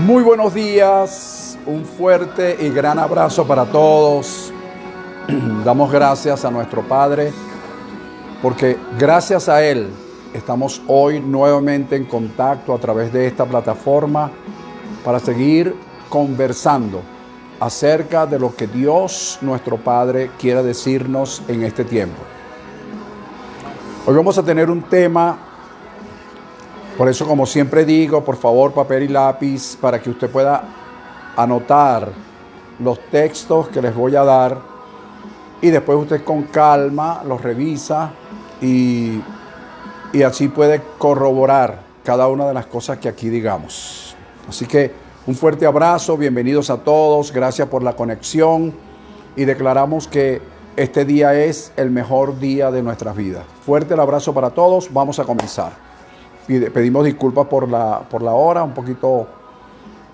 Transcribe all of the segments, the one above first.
Muy buenos días, un fuerte y gran abrazo para todos. Damos gracias a nuestro Padre porque gracias a Él estamos hoy nuevamente en contacto a través de esta plataforma para seguir conversando acerca de lo que Dios, nuestro Padre, quiere decirnos en este tiempo. Hoy vamos a tener un tema. Por eso, como siempre digo, por favor, papel y lápiz para que usted pueda anotar los textos que les voy a dar y después usted con calma los revisa y así puede corroborar cada una de las cosas que aquí digamos. Así que un fuerte abrazo, bienvenidos a todos, gracias por la conexión y declaramos que este día es el mejor día de nuestras vidas. Fuerte el abrazo para todos, vamos a comenzar. Pedimos disculpas por la hora, un poquito,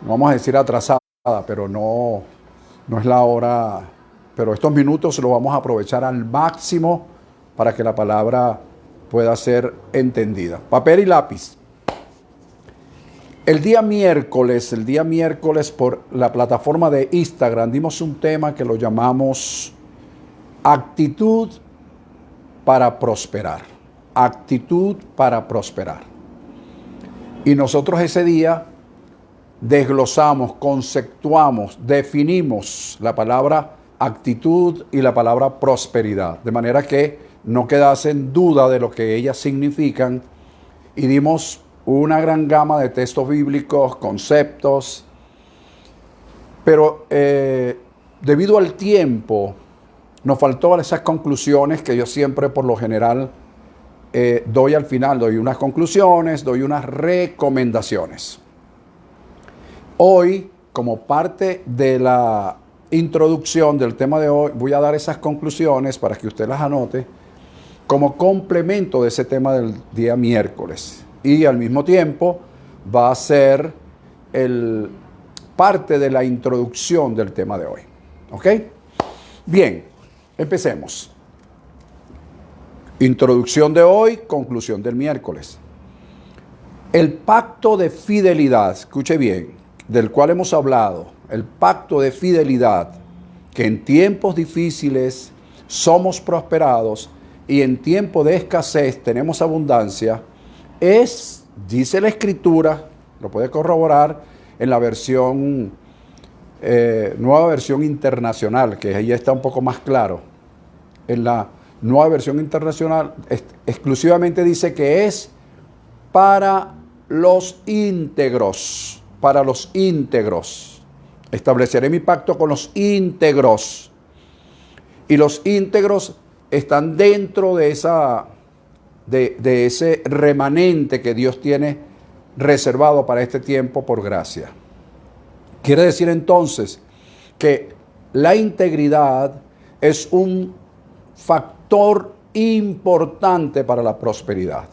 no vamos a decir atrasada, pero no es la hora, pero estos minutos los vamos a aprovechar al máximo para que la palabra pueda ser entendida. Papel y lápiz. El día miércoles por la plataforma de Instagram dimos un tema que lo llamamos actitud para prosperar. Actitud para prosperar. Y nosotros ese día desglosamos, conceptuamos, definimos la palabra actitud y la palabra prosperidad, de manera que no quedase en duda de lo que ellas significan y dimos una gran gama de textos bíblicos, conceptos, pero debido al tiempo nos faltó esas conclusiones que yo siempre por lo general doy al final, doy unas conclusiones, doy unas recomendaciones. Hoy, como parte de la introducción del tema de hoy, voy a dar esas conclusiones para que usted las anote como complemento de ese tema del día miércoles. Y al mismo tiempo va a ser parte de la introducción del tema de hoy. ¿Ok? Bien, empecemos. Introducción de hoy, conclusión del miércoles. El pacto de fidelidad, escuche bien, del cual hemos hablado, el pacto de fidelidad, que en tiempos difíciles somos prosperados y en tiempo de escasez tenemos abundancia, es, dice la Escritura, lo puede corroborar en la versión, nueva versión internacional, que ahí está un poco más claro, en la Nueva Versión Internacional, exclusivamente dice que es para los íntegros, para los íntegros. Estableceré mi pacto con los íntegros. Y los íntegros están dentro de ese remanente que Dios tiene reservado para este tiempo por gracia. Quiere decir entonces que la integridad es un factor importante para la prosperidad.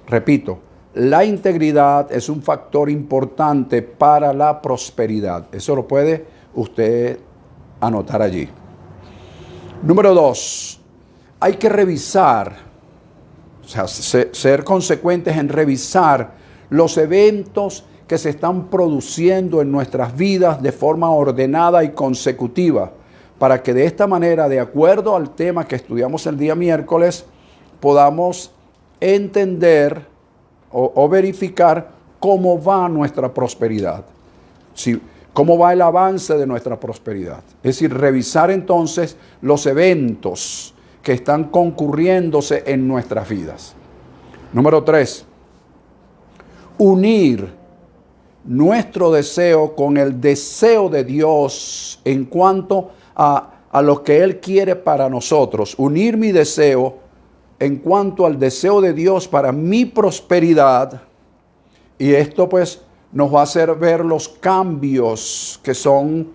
Repito, la integridad es un factor importante para la prosperidad. Eso lo puede usted anotar allí. Número 2, hay que revisar, o sea, ser consecuentes en revisar los eventos que se están produciendo en nuestras vidas de forma ordenada y consecutiva, para que de esta manera, de acuerdo al tema que estudiamos el día miércoles, podamos entender o verificar cómo va nuestra prosperidad, cómo va el avance de nuestra prosperidad. Es decir, revisar entonces los eventos que están concurriéndose en nuestras vidas. Número 3, unir nuestro deseo con el deseo de Dios en cuanto a lo que Él quiere para nosotros. Unir mi deseo en cuanto al deseo de Dios para mi prosperidad. Y esto pues nos va a hacer ver los cambios que son,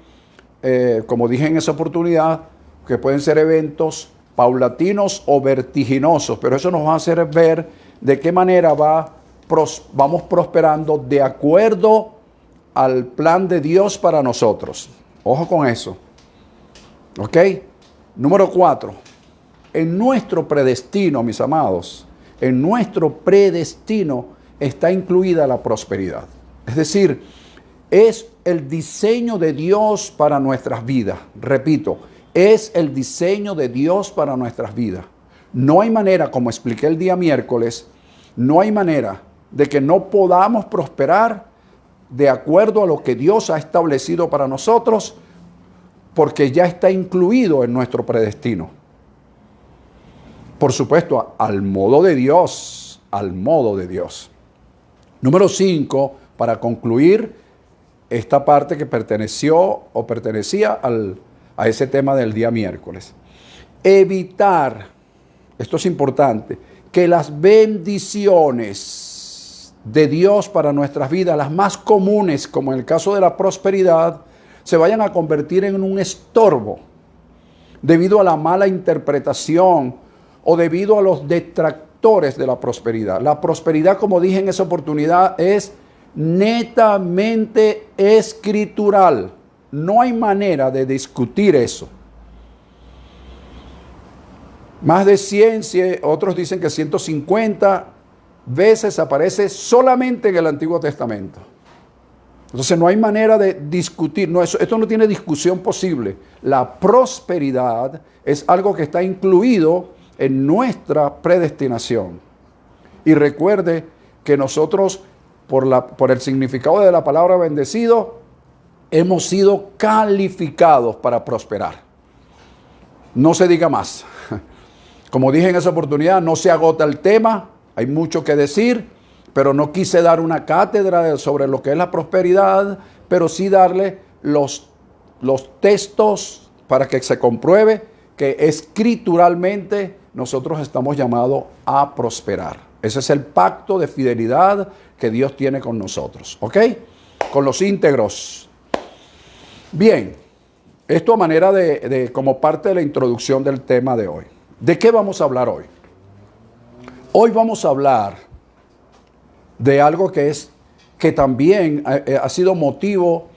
como dije en esa oportunidad, que pueden ser eventos paulatinos o vertiginosos. Pero eso nos va a hacer ver de qué manera vamos prosperando de acuerdo al plan de Dios para nosotros. Ojo con eso. ¿Ok? Número 4. En nuestro predestino, mis amados, en nuestro predestino está incluida la prosperidad. Es decir, Es el diseño de Dios para nuestras vidas. Repito, es el diseño de Dios para nuestras vidas. No hay manera, como expliqué el día miércoles, no hay manera de que no podamos prosperar de acuerdo a lo que Dios ha establecido para nosotros, porque ya está incluido en nuestro predestino. Por supuesto, al modo de Dios, al modo de Dios. Número 5, para concluir esta parte que pertenecía a ese tema del día miércoles. Evitar, esto es importante, que las bendiciones de Dios para nuestras vidas, las más comunes, como en el caso de la prosperidad, se vayan a convertir en un estorbo debido a la mala interpretación o debido a los detractores de la prosperidad. La prosperidad, como dije en esa oportunidad, es netamente escritural. No hay manera de discutir eso. Más de 100, otros dicen que 150 veces aparece solamente en el Antiguo Testamento. Entonces no hay manera de discutir, esto no tiene discusión posible. La prosperidad es algo que está incluido en nuestra predestinación. Y recuerde que nosotros, por el significado de la palabra bendecido, hemos sido calificados para prosperar. No se diga más. Como dije en esa oportunidad, no se agota el tema, hay mucho que decir, pero no quise dar una cátedra sobre lo que es la prosperidad, pero sí darle los textos para que se compruebe que escrituralmente nosotros estamos llamados a prosperar. Ese es el pacto de fidelidad que Dios tiene con nosotros, ¿ok? Con los íntegros. Bien, esto a manera como parte de la introducción del tema de hoy. ¿De qué vamos a hablar hoy? Hoy vamos a hablar de algo que también ha sido motivo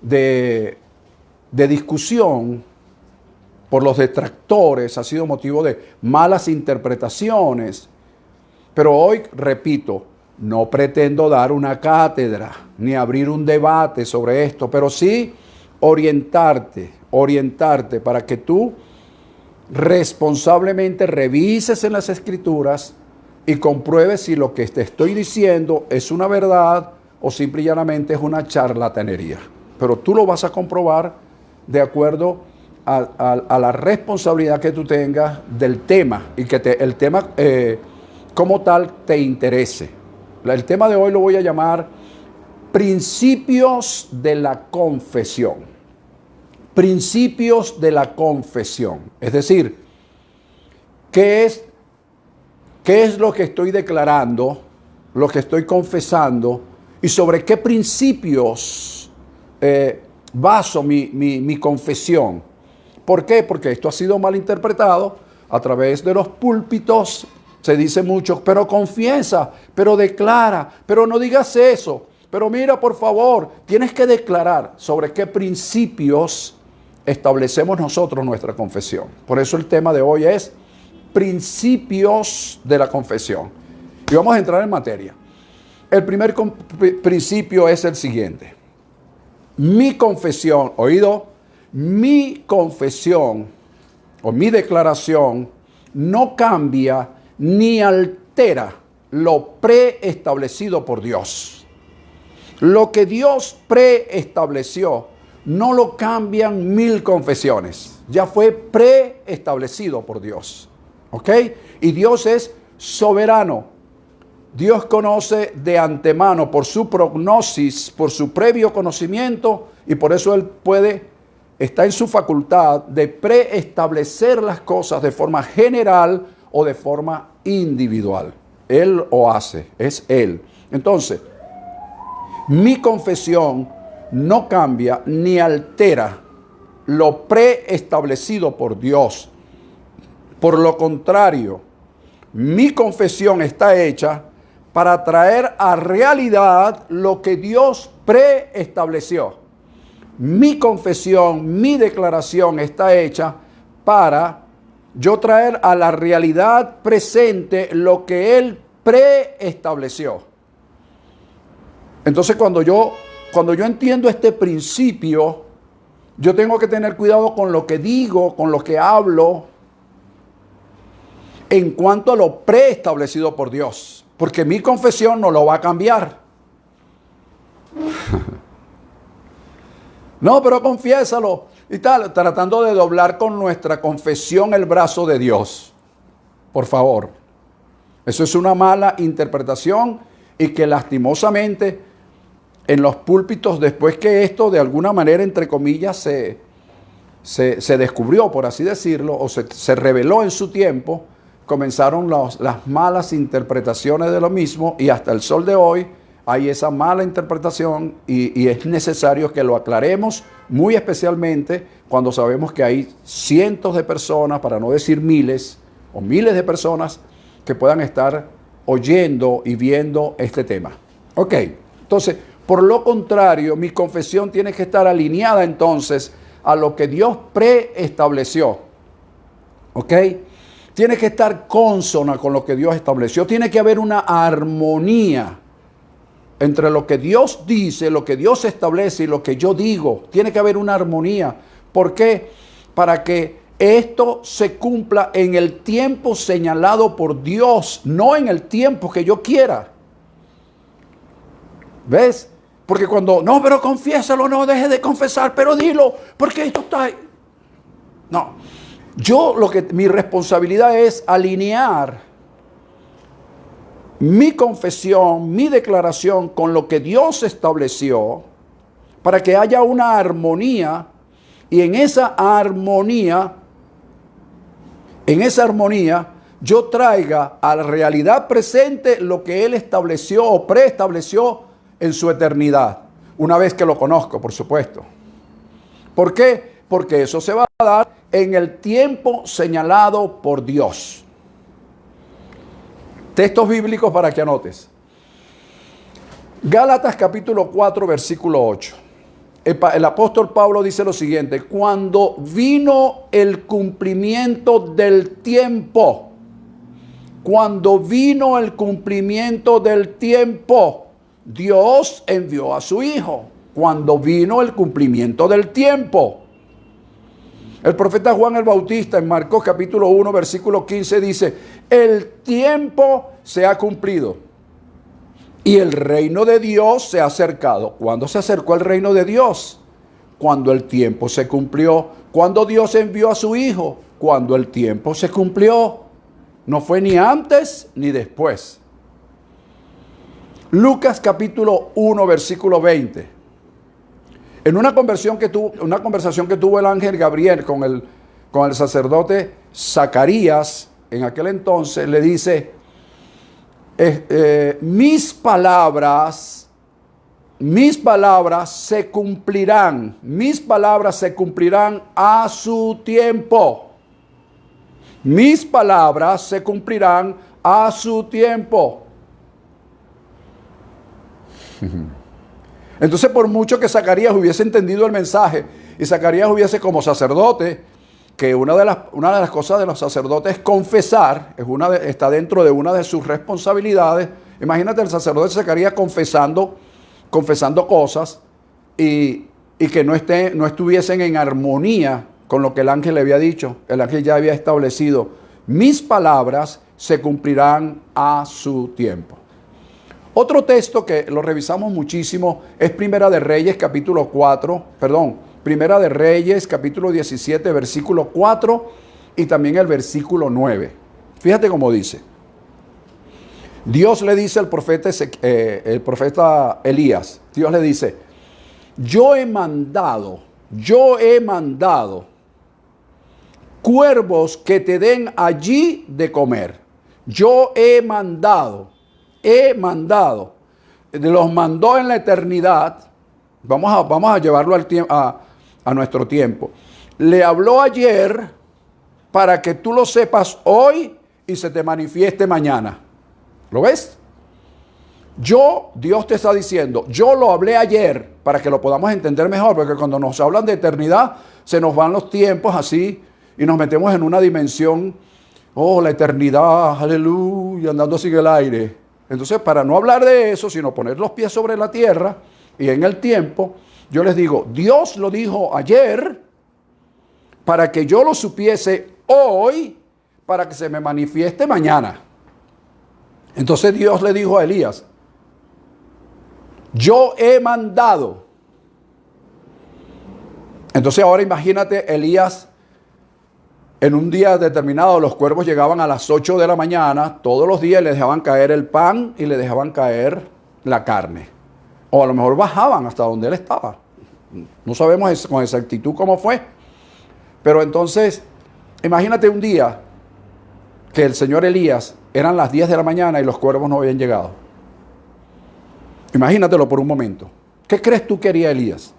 de discusión por los detractores, ha sido motivo de malas interpretaciones. Pero hoy, repito, no pretendo dar una cátedra ni abrir un debate sobre esto, pero sí orientarte para que tú responsablemente revises en las Escrituras y compruebes si lo que te estoy diciendo es una verdad o simple y llanamente es una charlatanería. Pero tú lo vas a comprobar de acuerdo a la responsabilidad que tú tengas del tema y que el tema como tal te interese. El tema de hoy lo voy a llamar principios de la confesión. Principios de la confesión. Es decir, ¿qué es lo que estoy declarando, lo que estoy confesando y sobre qué principios baso mi confesión? ¿Por qué? Porque esto ha sido mal interpretado a través de los púlpitos. Se dice mucho, pero confiesa, pero declara, pero no digas eso. Pero mira, por favor, tienes que declarar sobre qué principios establecemos nosotros nuestra confesión. Por eso el tema de hoy es principios de la confesión. Y vamos a entrar en materia. El primer principio es el siguiente. Mi confesión, oído, mi confesión o mi declaración no cambia ni altera lo preestablecido por Dios. Lo que Dios preestableció no lo cambian 1000 confesiones. Ya fue preestablecido por Dios. ¿Ok? Y Dios es soberano. Dios conoce de antemano por su prognosis, por su previo conocimiento, y por eso Él está en su facultad de preestablecer las cosas de forma general o de forma individual. Él lo hace, es Él. Entonces, mi confesión no cambia ni altera lo preestablecido por Dios. Por lo contrario, mi confesión está hecha para traer a realidad lo que Dios preestableció. Mi confesión, mi declaración está hecha para yo traer a la realidad presente lo que Él preestableció. Entonces, cuando yo cuando yo entiendo este principio, yo tengo que tener cuidado con lo que digo, con lo que hablo, en cuanto a lo preestablecido por Dios. Porque mi confesión no lo va a cambiar. No, pero confiésalo y tal, tratando de doblar con nuestra confesión el brazo de Dios. Por favor. Eso es una mala interpretación y que lastimosamente en los púlpitos, después que esto de alguna manera, entre comillas, se descubrió, por así decirlo, o se reveló en su tiempo, comenzaron las malas interpretaciones de lo mismo y hasta el sol de hoy hay esa mala interpretación y es necesario que lo aclaremos, muy especialmente cuando sabemos que hay cientos de personas, para no decir miles o miles de personas que puedan estar oyendo y viendo este tema. Ok, entonces, por lo contrario, mi confesión tiene que estar alineada entonces a lo que Dios preestableció. ¿Ok? Tiene que estar consona con lo que Dios estableció. Tiene que haber una armonía entre lo que Dios dice, lo que Dios establece y lo que yo digo. Tiene que haber una armonía. ¿Por qué? Para que esto se cumpla en el tiempo señalado por Dios, no en el tiempo que yo quiera. ¿Ves? Porque cuando, no, pero confiésalo, no deje de confesar, pero dilo, porque esto está ahí. No, mi responsabilidad es alinear mi confesión, mi declaración con lo que Dios estableció para que haya una armonía y en esa armonía yo traiga a la realidad presente lo que Él estableció o preestableció en su eternidad, una vez que lo conozco, por supuesto. ¿Por qué? Porque eso se va a dar en el tiempo señalado por Dios. Textos bíblicos para que anotes. Gálatas capítulo 4, versículo 8. El apóstol Pablo dice lo siguiente: cuando vino el cumplimiento del tiempo, Dios envió a su Hijo. Cuando vino el cumplimiento del tiempo. El profeta Juan el Bautista en Marcos capítulo 1 versículo 15 dice: el tiempo se ha cumplido y el reino de Dios se ha acercado. ¿Cuándo se acercó el reino de Dios? Cuando el tiempo se cumplió. Cuando Dios envió a su Hijo. Cuando el tiempo se cumplió. No fue ni antes ni después. Lucas capítulo 1 versículo 20. En una conversación que tuvo el ángel Gabriel con el sacerdote Zacarías, en aquel entonces, le dice: mis palabras se cumplirán a su tiempo. Mis palabras se cumplirán a su tiempo. Entonces, por mucho que Zacarías hubiese entendido el mensaje y Zacarías hubiese, como sacerdote, que una de las cosas de los sacerdotes es confesar, está dentro de una de sus responsabilidades. Imagínate el sacerdote Zacarías confesando cosas y que no estuviesen en armonía con lo que el ángel le había dicho. El ángel ya había establecido: mis palabras se cumplirán a su tiempo. Otro texto que lo revisamos muchísimo es Primera de Reyes capítulo 17 versículo 4 y también el versículo 9. Fíjate cómo dice. Dios le dice al profeta Elías, Dios le dice: yo he mandado cuervos que te den allí de comer. Yo he mandado. Los mandó en la eternidad. Vamos a llevarlo a nuestro tiempo. Le habló ayer para que tú lo sepas hoy y se te manifieste mañana. ¿Lo ves? Dios te está diciendo, yo lo hablé ayer para que lo podamos entender mejor, porque cuando nos hablan de eternidad se nos van los tiempos así y nos metemos en una dimensión, la eternidad, aleluya, andando así en el aire. Entonces, para no hablar de eso, sino poner los pies sobre la tierra, y en el tiempo, yo les digo, Dios lo dijo ayer para que yo lo supiese hoy, para que se me manifieste mañana. Entonces Dios le dijo a Elías, yo he mandado. Entonces ahora imagínate Elías, en un día determinado los cuervos llegaban a las 8 de la mañana, todos los días le dejaban caer el pan y le dejaban caer la carne. O a lo mejor bajaban hasta donde él estaba. No sabemos con exactitud cómo fue. Pero entonces, imagínate un día que el señor Elías, eran las 10 de la mañana y los cuervos no habían llegado. Imagínatelo por un momento. ¿Qué crees tú que haría Elías?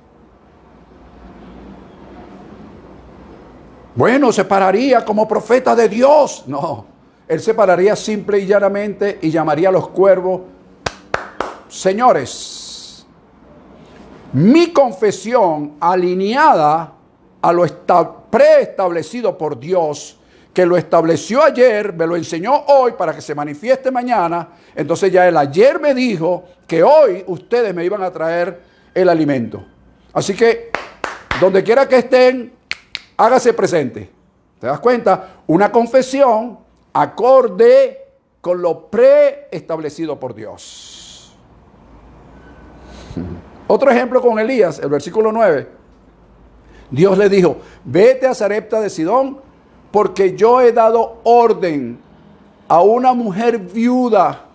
Bueno, se pararía como profeta de Dios. No, él se pararía simple y llanamente y llamaría a los cuervos, señores, mi confesión alineada a lo preestablecido por Dios, que lo estableció ayer, me lo enseñó hoy para que se manifieste mañana. Entonces ya él ayer me dijo que hoy ustedes me iban a traer el alimento. Así que donde quiera que estén, hágase presente. ¿Te das cuenta? Una confesión acorde con lo preestablecido por Dios. Otro ejemplo con Elías, el versículo 9. Dios le dijo, vete a Sarepta de Sidón, porque yo he dado orden a una mujer viuda,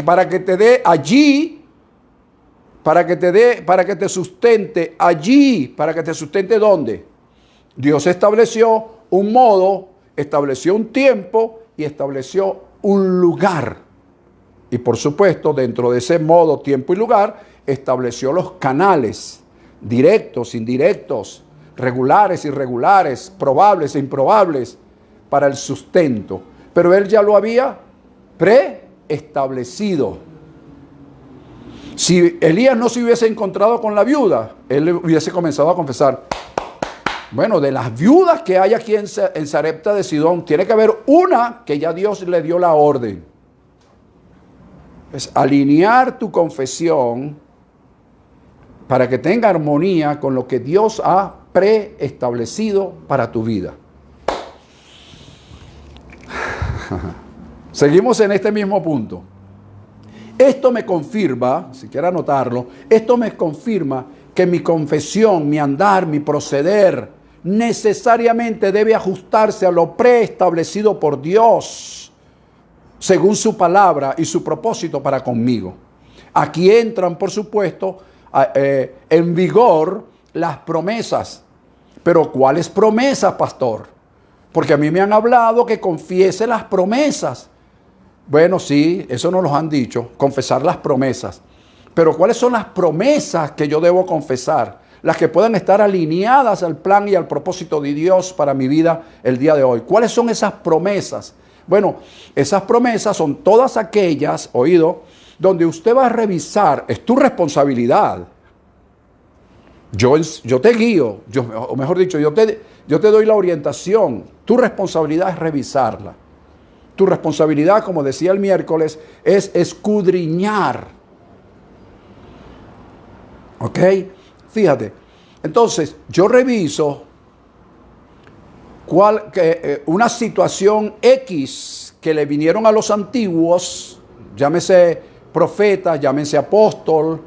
para que te dé allí, para que te sustente allí. ¿Para que te sustente dónde? Dios estableció un modo, estableció un tiempo y estableció un lugar. Y por supuesto, dentro de ese modo, tiempo y lugar, estableció los canales, directos, indirectos, regulares, irregulares, probables e improbables, para el sustento. Pero él ya lo había preestablecido. Si Elías no se hubiese encontrado con la viuda, él hubiese comenzado a confesar, bueno, de las viudas que hay aquí en Sarepta de Sidón, tiene que haber una que ya Dios le dio la orden. Es alinear tu confesión para que tenga armonía con lo que Dios ha preestablecido para tu vida. Seguimos en este mismo punto. Esto me confirma, si quiere anotarlo, esto me confirma que mi confesión, mi andar, mi proceder, necesariamente debe ajustarse a lo preestablecido por Dios, según su palabra y su propósito para conmigo. Aquí entran, por supuesto, en vigor las promesas. Pero ¿cuáles promesas, pastor? Porque a mí me han hablado que confiese las promesas. Bueno, sí, eso nos lo han dicho, confesar las promesas. Pero ¿cuáles son las promesas que yo debo confesar? Las que puedan estar alineadas al plan y al propósito de Dios para mi vida el día de hoy. ¿Cuáles son esas promesas? Bueno, esas promesas son todas aquellas, oído, donde usted va a revisar, es tu responsabilidad. Yo te guío, o mejor dicho, yo te doy la orientación. Tu responsabilidad es revisarla. Tu responsabilidad, como decía el miércoles, es escudriñar. ¿Ok? Fíjate. Entonces, yo reviso una situación X que le vinieron a los antiguos, llámese profeta, llámese apóstol,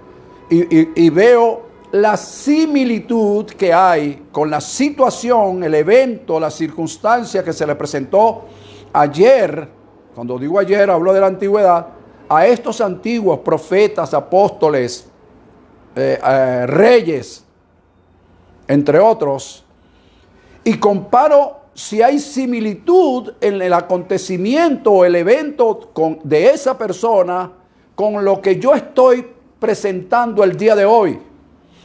y veo la similitud que hay con la situación, el evento, la circunstancia que se le presentó ayer. Cuando digo ayer, hablo de la antigüedad, a estos antiguos profetas, apóstoles, reyes, entre otros, y comparo si hay similitud en el acontecimiento o el evento de esa persona con lo que yo estoy presentando el día de hoy.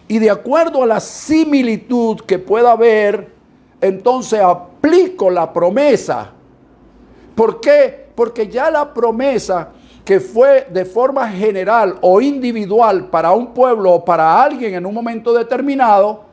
Y de acuerdo a la similitud que pueda haber, entonces aplico la promesa. ¿Por qué? Porque ya la promesa que fue de forma general o individual para un pueblo o para alguien en un momento determinado,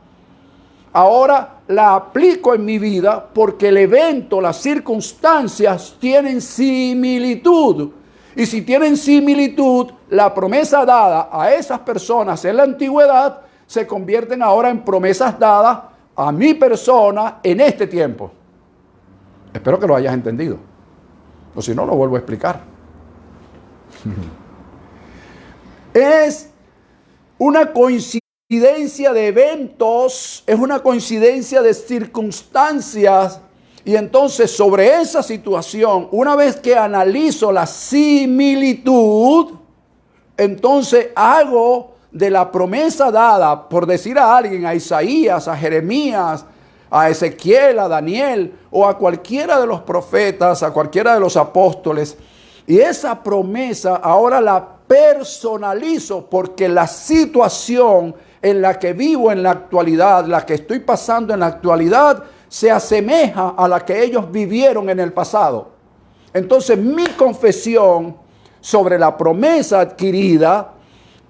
ahora la aplico en mi vida porque el evento, las circunstancias tienen similitud. Y si tienen similitud, la promesa dada a esas personas en la antigüedad se convierten ahora en promesas dadas a mi persona en este tiempo. Espero que lo hayas entendido. O si no, lo vuelvo a explicar. Es una coincidencia de eventos, es una coincidencia de circunstancias. Y entonces sobre esa situación, una vez que analizo la similitud, entonces hago de la promesa dada, por decir a alguien, a Isaías, a Jeremías, a Ezequiel, a Daniel o a cualquiera de los profetas, a cualquiera de los apóstoles, y esa promesa ahora la personalizo porque la situación en la que vivo en la actualidad, la que estoy pasando en la actualidad, se asemeja a la que ellos vivieron en el pasado. Entonces mi confesión sobre la promesa adquirida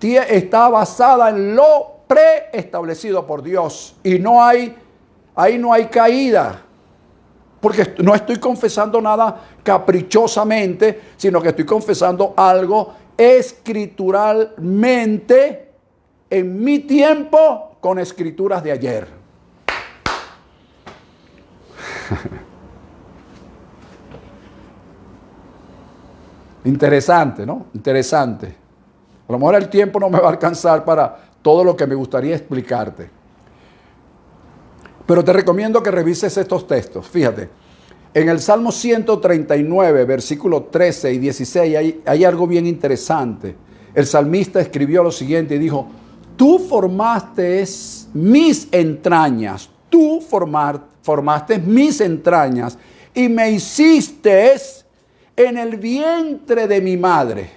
está basada en lo preestablecido por Dios. Y ahí no hay caída. Porque no estoy confesando nada caprichosamente, sino que estoy confesando algo escrituralmente en mi tiempo con escrituras de ayer. Interesante, ¿no? Interesante. A lo mejor el tiempo no me va a alcanzar para todo lo que me gustaría explicarte. Pero te recomiendo que revises estos textos. Fíjate, en el Salmo 139, versículos 13 y 16, hay algo bien interesante. El salmista escribió lo siguiente y dijo: tú formaste mis entrañas, tú formaste mis entrañas y me hiciste en el vientre de mi madre.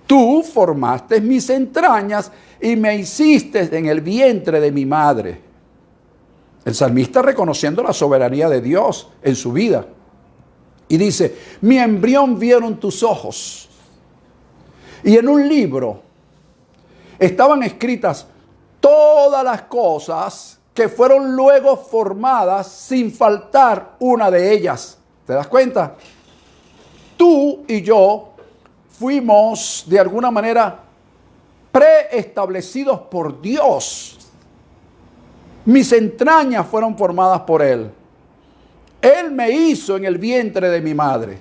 Tú formaste mis entrañas y me hiciste en el vientre de mi madre. El salmista reconociendo la soberanía de Dios en su vida. Y dice: mi embrión vieron tus ojos. Y en un libro estaban escritas todas las cosas que fueron luego formadas sin faltar una de ellas. ¿Te das cuenta? Tú y yo fuimos de alguna manera preestablecidos por Dios. Mis entrañas fueron formadas por Él. Él me hizo en el vientre de mi madre.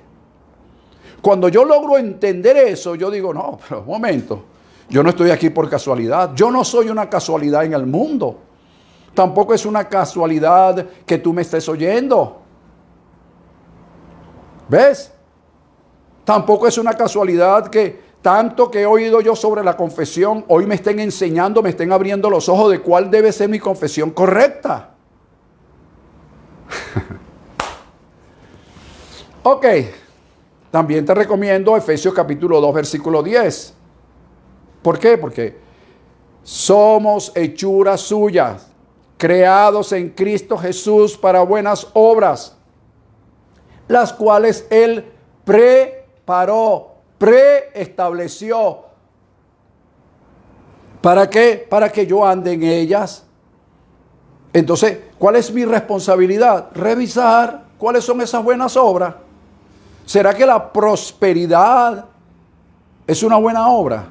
Cuando yo logro entender eso, yo digo: no, pero un momento, yo no estoy aquí por casualidad. Yo no soy una casualidad en el mundo. Tampoco es una casualidad que tú me estés oyendo. ¿Ves? Tampoco es una casualidad que tanto que he oído yo sobre la confesión, hoy me estén enseñando, me estén abriendo los ojos de cuál debe ser mi confesión correcta. Ok, también te recomiendo Efesios capítulo 2, versículo 10. ¿Por qué? Porque somos hechuras suyas, creados en Cristo Jesús para buenas obras, las cuales Él preestableció. ¿Para qué? Para que yo ande en ellas. Entonces, ¿cuál es mi responsabilidad? Revisar cuáles son esas buenas obras. ¿Será que la prosperidad es una buena obra?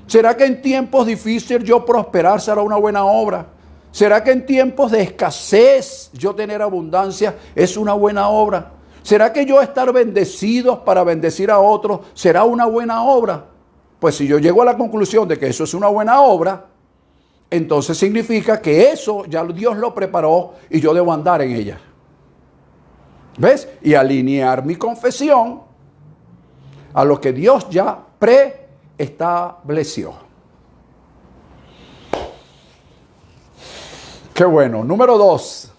¿Será que en tiempos difíciles yo prosperar será una buena obra? ¿Será que en tiempos de escasez yo tener abundancia es una buena obra? ¿Será que yo estar bendecido para bendecir a otros será una buena obra? Pues si yo llego a la conclusión de que eso es una buena obra, entonces significa que eso ya Dios lo preparó y yo debo andar en ella. ¿Ves? Y alinear mi confesión a lo que Dios ya preestableció. Qué bueno. Número 2.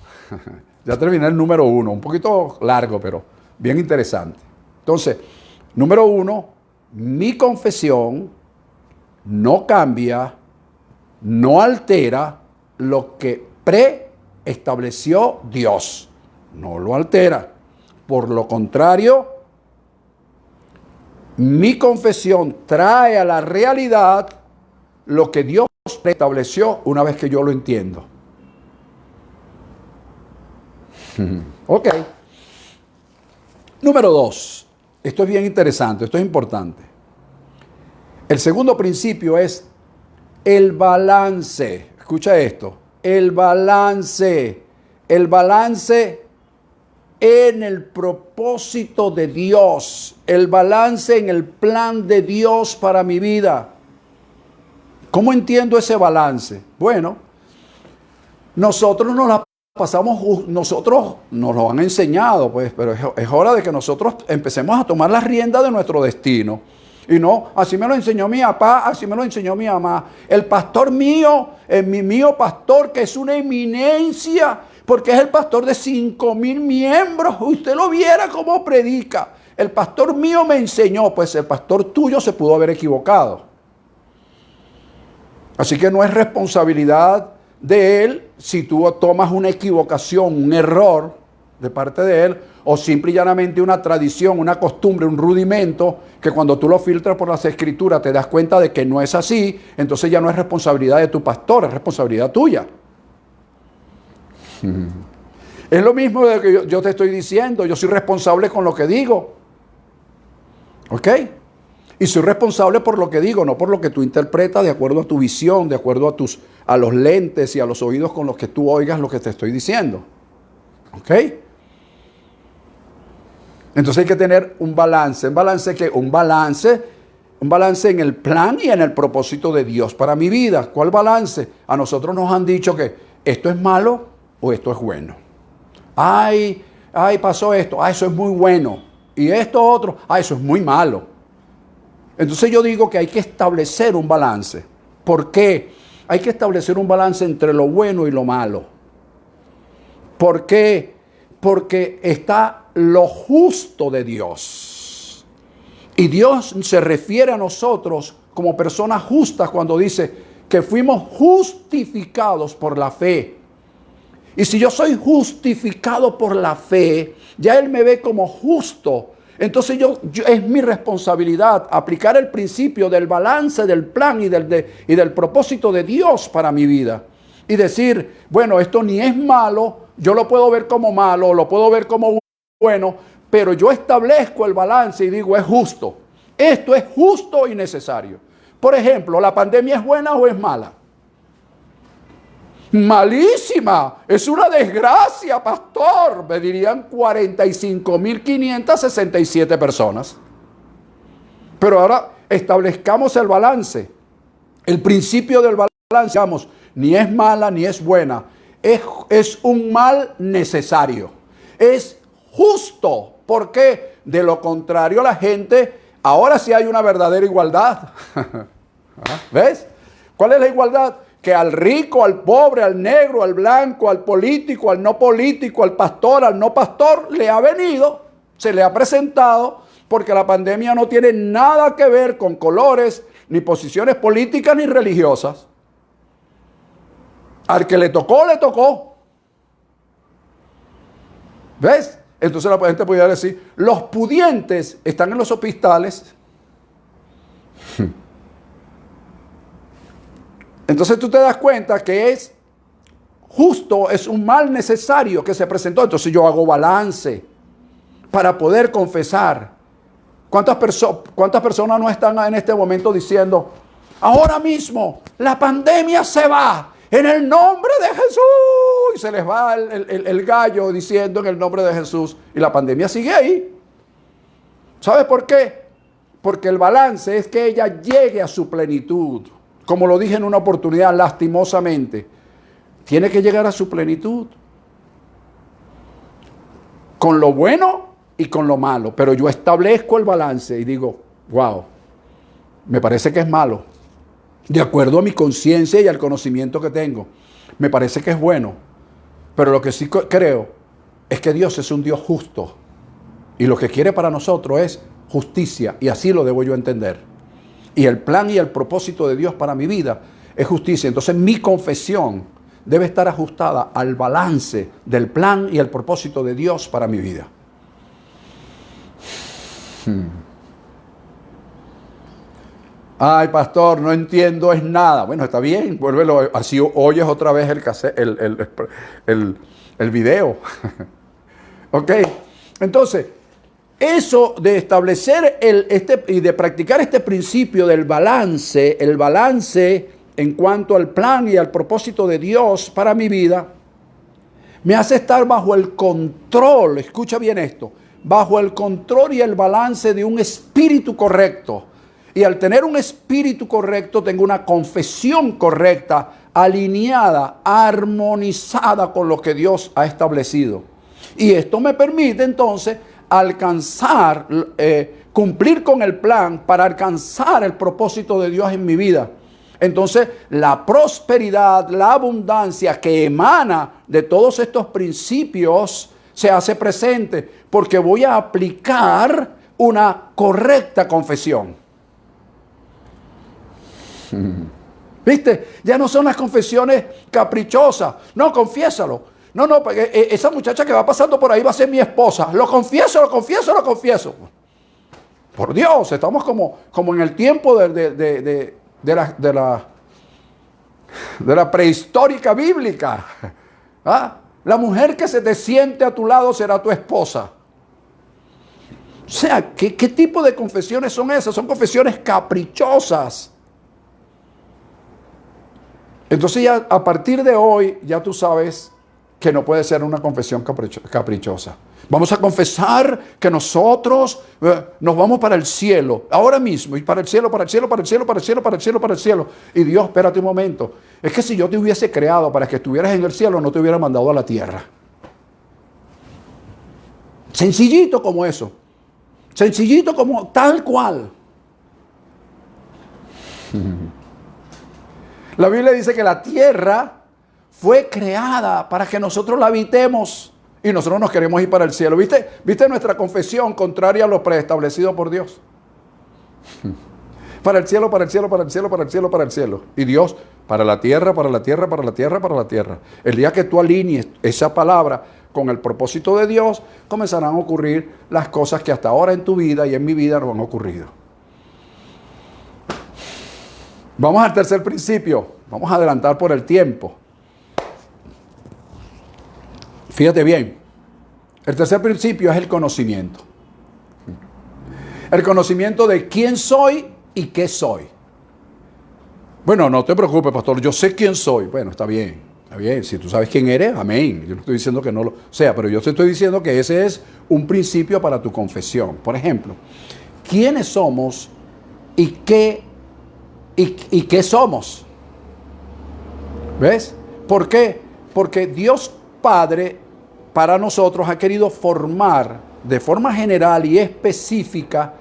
Ya terminé el número 1. Un poquito largo, pero bien interesante. Entonces, número 1, mi confesión no cambia, no altera lo que preestableció Dios. No lo altera. Por lo contrario, mi confesión trae a la realidad lo que Dios preestableció una vez que yo lo entiendo. Ok. Número 2. esto es bien interesante, esto es importante. El segundo principio es el balance. Escucha esto, el balance en el propósito de Dios, el balance en el plan de Dios para mi vida. ¿Cómo entiendo ese balance? Bueno, nosotros nos la pasamos, nosotros nos lo han enseñado, pues, pero es hora de que nosotros empecemos a tomar las riendas de nuestro destino. Y no, así me lo enseñó mi papá, así me lo enseñó mi mamá. El pastor mío, mi mío pastor, que es una eminencia, porque es el pastor de 5,000 miembros. Usted lo viera cómo predica. El pastor mío me enseñó, pues el pastor tuyo se pudo haber equivocado. Así que no es responsabilidad de él si tú tomas una equivocación, un error de parte de él, o simple y llanamente una tradición, una costumbre, un rudimento, que cuando tú lo filtras por las escrituras te das cuenta de que no es así, entonces ya no es responsabilidad de tu pastor, es responsabilidad tuya. Es lo mismo de que yo te estoy diciendo, yo soy responsable con lo que digo. ¿Ok? Y soy responsable por lo que digo, no por lo que tú interpretas de acuerdo a tu visión, de acuerdo a los lentes y a los oídos con los que tú oigas lo que te estoy diciendo. ¿Ok? Entonces hay que tener un balance. ¿Un balance qué? Un balance en el plan y en el propósito de Dios para mi vida. ¿Cuál balance? A nosotros nos han dicho que esto es malo o esto es bueno. Ay, pasó esto. Eso es muy bueno. Y esto otro. Eso es muy malo. Entonces yo digo que hay que establecer un balance. ¿Por qué? Hay que establecer un balance entre lo bueno y lo malo. ¿Por qué? Porque está lo justo de Dios. Y Dios se refiere a nosotros como personas justas cuando dice que fuimos justificados por la fe. Y si yo soy justificado por la fe, ya Él me ve como justo. Entonces es mi responsabilidad aplicar el principio del balance, del plan y del propósito de Dios para mi vida. Y decir, bueno, esto ni es malo, yo lo puedo ver como malo, lo puedo ver como bueno, pero yo establezco el balance y digo, es justo. Esto es justo y necesario. Por ejemplo, ¿la pandemia es buena o es mala? Malísima, es una desgracia, pastor, me dirían 45.567 personas. Pero ahora establezcamos el balance, el principio del balance, digamos, ni es mala ni es buena, es un mal necesario, es justo, porque de lo contrario la gente, ahora sí hay una verdadera igualdad. ¿Ves? ¿Cuál es la igualdad? Que al rico, al pobre, al negro, al blanco, al político, al no político, al pastor, al no pastor, le ha venido, se le ha presentado, porque la pandemia no tiene nada que ver con colores, ni posiciones políticas, ni religiosas. Al que le tocó, le tocó. ¿Ves? Entonces la gente podría decir, los pudientes están en los hospitales. Entonces tú te das cuenta que es justo, es un mal necesario que se presentó. Entonces yo hago balance para poder confesar. ¿Cuántas personas no están en este momento diciendo, ahora mismo la pandemia se va en el nombre de Jesús? Y se les va el gallo diciendo en el nombre de Jesús y la pandemia sigue ahí. ¿Sabes por qué? Porque el balance es que ella llegue a su plenitud. Como lo dije en una oportunidad, lastimosamente, tiene que llegar a su plenitud. Con lo bueno y con lo malo. Pero yo establezco el balance y digo, wow, me parece que es malo. De acuerdo a mi conciencia y al conocimiento que tengo, me parece que es bueno. Pero lo que sí creo es que Dios es un Dios justo. Y lo que quiere para nosotros es justicia. Y así lo debo yo entender. Y el plan y el propósito de Dios para mi vida es justicia. Entonces mi confesión debe estar ajustada al balance del plan y el propósito de Dios para mi vida. Ay, pastor, no entiendo es nada. Bueno, está bien, vuélvelo, así oyes otra vez el video. Ok, entonces, eso de establecer y de practicar este principio del balance, el balance en cuanto al plan y al propósito de Dios para mi vida, me hace estar bajo el control, escucha bien esto, bajo el control y el balance de un espíritu correcto. Y al tener un espíritu correcto, tengo una confesión correcta, alineada, armonizada con lo que Dios ha establecido. Y esto me permite entonces alcanzar, cumplir con el plan para alcanzar el propósito de Dios en mi vida. Entonces, la prosperidad, la abundancia que emana de todos estos principios se hace presente porque voy a aplicar una correcta confesión. ¿Viste? Ya no son las confesiones caprichosas. No, confiésalo. No, esa muchacha que va pasando por ahí va a ser mi esposa. Lo confieso, lo confieso, lo confieso. Por Dios, estamos como en el tiempo de la prehistórica bíblica. ¿Ah? La mujer que se te siente a tu lado será tu esposa. O sea, ¿qué tipo de confesiones son esas? Son confesiones caprichosas. Entonces ya a partir de hoy ya tú sabes que no puede ser una confesión caprichosa. Vamos a confesar que nosotros nos vamos para el cielo, ahora mismo, y para el cielo, para el cielo, para el cielo, para el cielo, para el cielo, para el cielo. Y Dios, espérate un momento. Es que si yo te hubiese creado para que estuvieras en el cielo, no te hubiera mandado a la tierra. Sencillito como eso. Sencillito como tal cual. La Biblia dice que la tierra fue creada para que nosotros la habitemos y nosotros nos queremos ir para el cielo. ¿Viste nuestra confesión contraria a lo preestablecido por Dios? Para el cielo, para el cielo, para el cielo, para el cielo, para el cielo. Y Dios, para la tierra, para la tierra, para la tierra, para la tierra. El día que tú alinees esa palabra con el propósito de Dios, comenzarán a ocurrir las cosas que hasta ahora en tu vida y en mi vida no han ocurrido. Vamos al tercer principio. Vamos a adelantar por el tiempo. Fíjate bien. El tercer principio es el conocimiento. El conocimiento de quién soy y qué soy. Bueno, no te preocupes, pastor. Yo sé quién soy. Bueno, está bien. Está bien. Si tú sabes quién eres, amén. Yo no estoy diciendo que no lo sea, pero yo te estoy diciendo que ese es un principio para tu confesión. Por ejemplo, ¿quiénes somos y qué somos? ¿Ves? ¿Por qué? Porque Dios Padre para nosotros ha querido formar de forma general y específica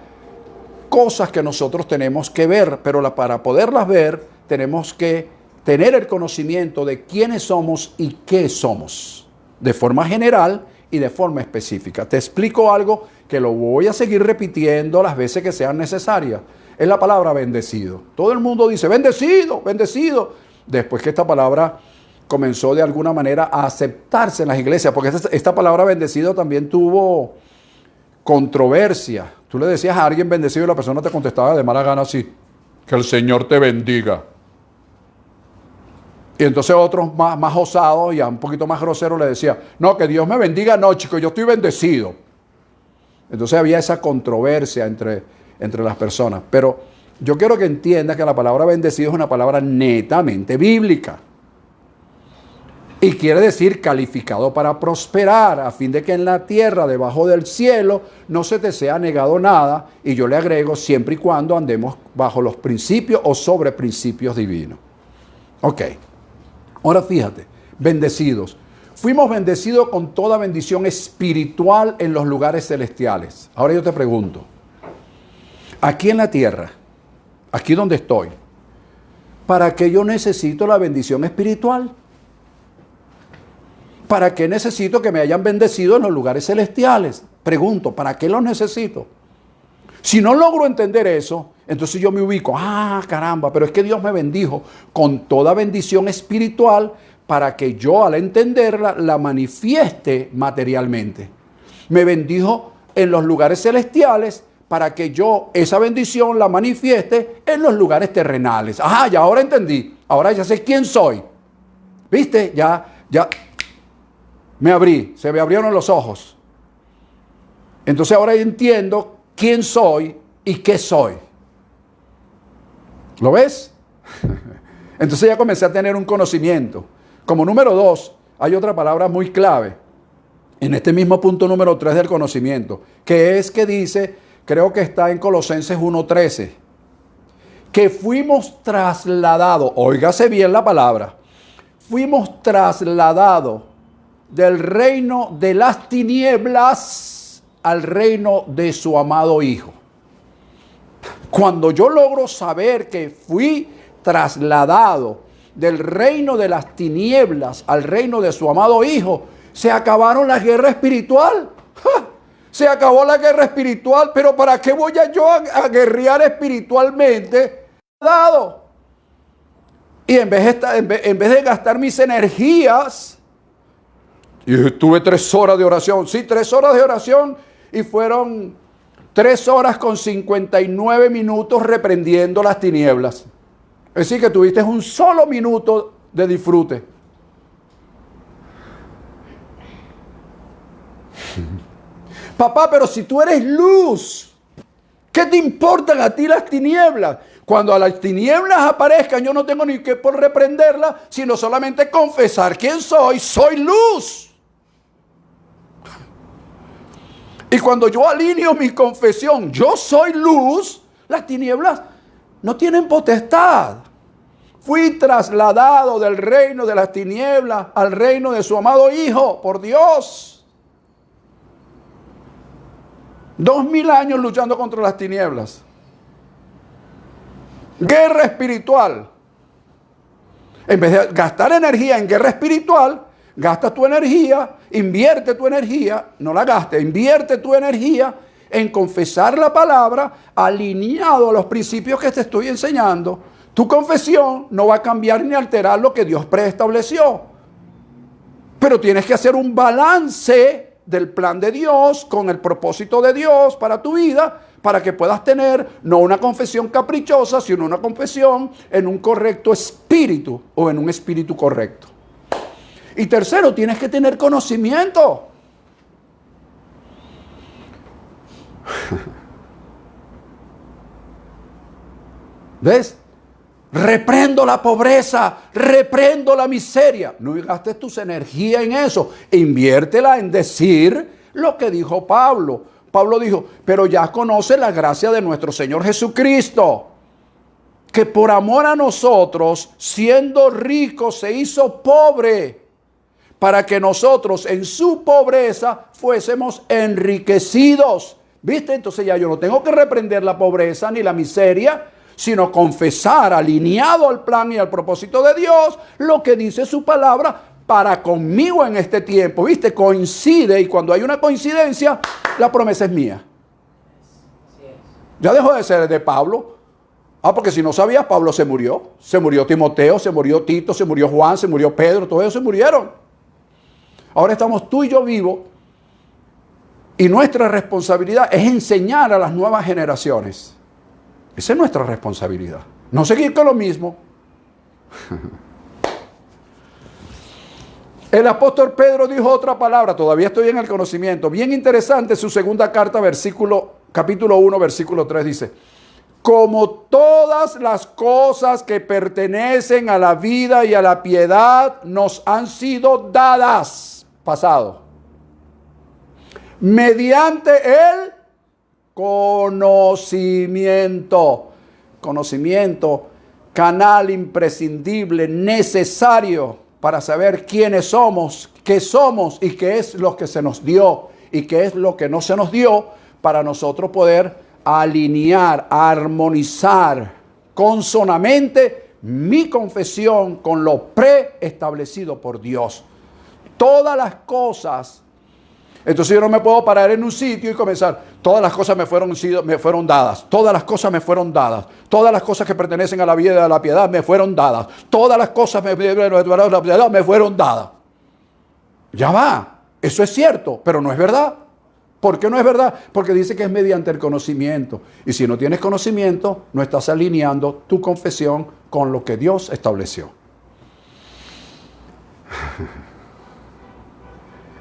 cosas que nosotros tenemos que ver, pero para poderlas ver tenemos que tener el conocimiento de quiénes somos y qué somos, de forma general y de forma específica. Te explico algo que lo voy a seguir repitiendo las veces que sean necesarias. Es la palabra bendecido. Todo el mundo dice bendecido, bendecido. Después que esta palabra comenzó de alguna manera a aceptarse en las iglesias, porque esta palabra bendecido también tuvo controversia. Tú le decías a alguien bendecido y la persona te contestaba de mala gana así: que el Señor te bendiga. Y entonces otros más osados y un poquito más groseros le decían: no, que Dios me bendiga. No, chico, yo estoy bendecido. Entonces había esa controversia entre las personas. Pero yo quiero que entiendas que la palabra bendecido es una palabra netamente bíblica. Y quiere decir calificado para prosperar, a fin de que en la tierra, debajo del cielo, no se te sea negado nada. Y yo le agrego, siempre y cuando andemos bajo los principios o sobre principios divinos. Ok. Ahora fíjate, bendecidos. Fuimos bendecidos con toda bendición espiritual en los lugares celestiales. Ahora yo te pregunto, aquí en la tierra, aquí donde estoy, ¿para qué yo necesito la bendición espiritual? ¿Para qué necesito que me hayan bendecido en los lugares celestiales? Pregunto, ¿para qué lo necesito? Si no logro entender eso, entonces yo me ubico, caramba, pero es que Dios me bendijo con toda bendición espiritual para que yo al entenderla la manifieste materialmente. Me bendijo en los lugares celestiales para que yo esa bendición la manifieste en los lugares terrenales. Ya ahora entendí, ahora ya sé quién soy. ¿Viste? Ya. Se me abrieron los ojos. Entonces ahora entiendo quién soy y qué soy. ¿Lo ves? Entonces ya comencé a tener un conocimiento. Como número 2, hay otra palabra muy clave en este mismo punto número 3 del conocimiento, que es que dice, creo que está en Colosenses 1:13, que fuimos trasladados, óigase bien la palabra, fuimos trasladados del reino de las tinieblas al reino de su amado Hijo. Cuando yo logro saber que fui trasladado del reino de las tinieblas al reino de su amado Hijo, se acabaron la guerra espiritual. ¡Ja! Se acabó la guerra espiritual, pero ¿para qué voy yo a guerrear espiritualmente? Y en vez de gastar mis energías, y tuve 3 horas de oración, sí, 3 horas de oración, y fueron 3 horas con 59 minutos reprendiendo las tinieblas. Es decir, que tuviste un solo minuto de disfrute. Papá, pero si tú eres luz, ¿qué te importan a ti las tinieblas? Cuando a las tinieblas aparezcan, yo no tengo ni que por reprenderlas, sino solamente confesar quién soy. Soy luz. Y cuando yo alineo mi confesión, yo soy luz, las tinieblas no tienen potestad. Fui trasladado del reino de las tinieblas al reino de su amado Hijo, por Dios. 2000 años luchando contra las tinieblas. Guerra espiritual. En vez de gastar energía en guerra espiritual, gasta tu energía, invierte tu energía, no la gastes, invierte tu energía en confesar la palabra alineado a los principios que te estoy enseñando. Tu confesión no va a cambiar ni alterar lo que Dios preestableció. Pero tienes que hacer un balance del plan de Dios con el propósito de Dios para tu vida, para que puedas tener no una confesión caprichosa, sino una confesión en un correcto espíritu o en un espíritu correcto. Y tercero, tienes que tener conocimiento. ¿Ves? Reprendo la pobreza, reprendo la miseria. No gastes tus energías en eso. Inviértela en decir lo que dijo Pablo. Pablo dijo, pero ya conoce la gracia de nuestro Señor Jesucristo, que por amor a nosotros, siendo rico, se hizo pobre, para que nosotros en su pobreza fuésemos enriquecidos. ¿Viste? Entonces ya yo no tengo que reprender la pobreza ni la miseria, sino confesar, alineado al plan y al propósito de Dios, lo que dice su palabra para conmigo en este tiempo. ¿Viste? Coincide, y cuando hay una coincidencia, la promesa es mía. Ya dejó de ser de Pablo. Porque si no sabías, Pablo se murió. Se murió Timoteo, se murió Tito, se murió Juan, se murió Pedro, todos ellos se murieron. Ahora estamos tú y yo vivos, y nuestra responsabilidad es enseñar a las nuevas generaciones. Esa es nuestra responsabilidad. No seguir con lo mismo. El apóstol Pedro dijo otra palabra, todavía estoy en el conocimiento, bien interesante, su segunda carta, capítulo 1, versículo 3 dice, como todas las cosas que pertenecen a la vida y a la piedad nos han sido dadas, pasado, mediante el conocimiento, canal imprescindible, necesario para saber quiénes somos, qué somos y qué es lo que se nos dio y qué es lo que no se nos dio, para nosotros poder alinear, armonizar consonamente mi confesión con lo preestablecido por Dios. Todas las cosas. Entonces yo no me puedo parar en un sitio y comenzar, todas las cosas me fueron dadas, todas las cosas me fueron dadas, todas las cosas que pertenecen a la vida y a la piedad me fueron dadas, todas las cosas me fueron dadas. Ya va, eso es cierto, pero no es verdad. ¿Por qué no es verdad? Porque dice que es mediante el conocimiento. Y si no tienes conocimiento, no estás alineando tu confesión con lo que Dios estableció.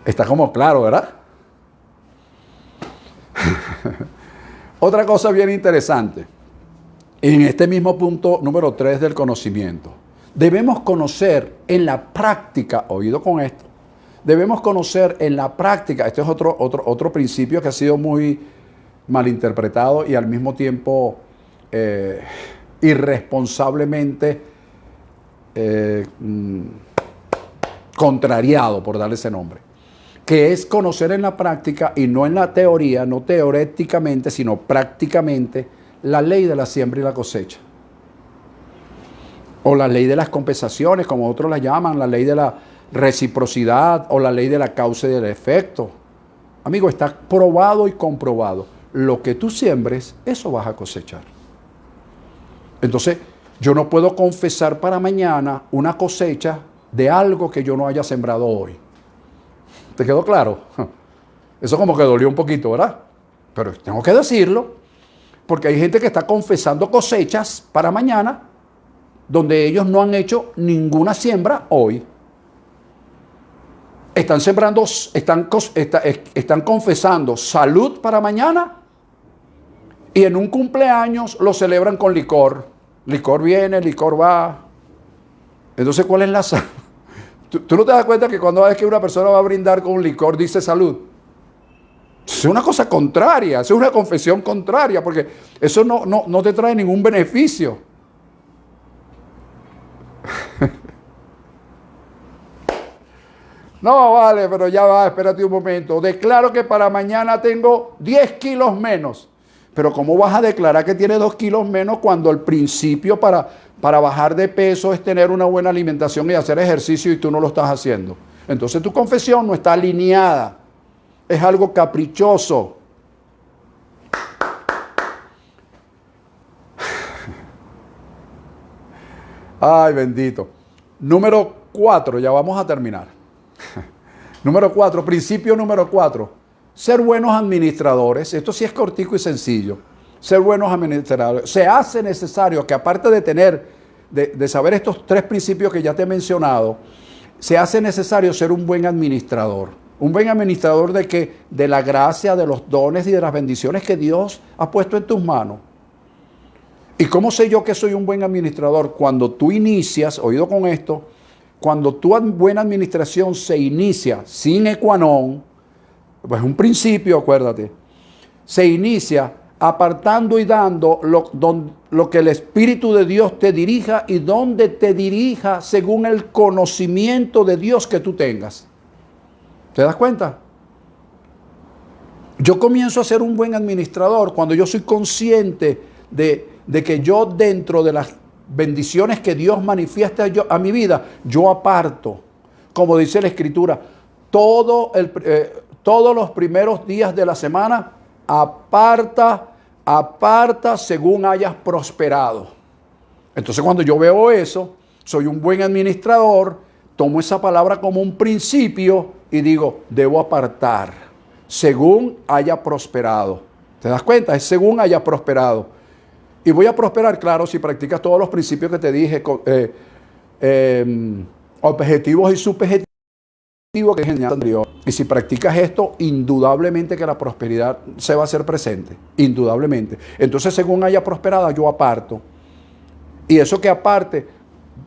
Está como claro, ¿verdad? Otra cosa bien interesante, en este mismo punto número 3 del conocimiento, debemos conocer en la práctica, oído con esto, debemos conocer en la práctica, este es otro principio que ha sido muy malinterpretado y al mismo tiempo irresponsablemente contrariado, por darle ese nombre, que es conocer en la práctica y no en la teoría, no teoréticamente, sino prácticamente, la ley de la siembra y la cosecha. O la ley de las compensaciones, como otros la llaman, la ley de la reciprocidad o la ley de la causa y del efecto. Amigo, está probado y comprobado. Lo que tú siembres, eso vas a cosechar. Entonces, yo no puedo confesar para mañana una cosecha de algo que yo no haya sembrado hoy. ¿Te quedó claro? Eso como que dolió un poquito, ¿verdad? Pero tengo que decirlo, porque hay gente que está confesando cosechas para mañana, donde ellos no han hecho ninguna siembra hoy. Están sembrando, están confesando salud para mañana y en un cumpleaños lo celebran con licor. Licor viene, licor va. Entonces, ¿cuál es la salud? ¿Tú no te das cuenta que cuando ves que una persona va a brindar con un licor dice salud? Es una cosa contraria, es una confesión contraria, porque eso no te trae ningún beneficio. No, vale, pero ya va, espérate un momento. Declaro que para mañana tengo 10 kilos menos. Pero ¿cómo vas a declarar que tienes 2 kilos menos cuando el principio para bajar de peso es tener una buena alimentación y hacer ejercicio y tú no lo estás haciendo? Entonces tu confesión no está alineada. Es algo caprichoso. Ay, bendito. Número 4, ya vamos a terminar. Número 4, principio número 4. Ser buenos administradores. Esto sí es cortico y sencillo. Ser buenos administradores. Se hace necesario que aparte de saber estos 3 principios que ya te he mencionado, se hace necesario ser un buen administrador. Un buen administrador de qué? De la gracia, de los dones y de las bendiciones que Dios ha puesto en tus manos. ¿Y cómo sé yo que soy un buen administrador? Cuando tú inicias, oído con esto, cuando tu buena administración se inicia sin equanón, pues un principio, acuérdate, se inicia apartando y dando lo que el Espíritu de Dios te dirija y donde te dirija según el conocimiento de Dios que tú tengas. ¿Te das cuenta? Yo comienzo a ser un buen administrador cuando yo soy consciente de que yo dentro de las bendiciones que Dios manifiesta a mi vida, yo aparto, como dice la Escritura, todos los primeros días de la semana, aparta según hayas prosperado. Entonces cuando yo veo eso, soy un buen administrador, tomo esa palabra como un principio y digo, debo apartar según haya prosperado. ¿Te das cuenta? Es según haya prosperado. Y voy a prosperar, claro, si practicas todos los principios que te dije, objetivos y subjetivos que dije en el anterior. Y si practicas esto, indudablemente que la prosperidad se va a hacer presente. Indudablemente. Entonces, según haya prosperado, yo aparto. Y eso que aparte,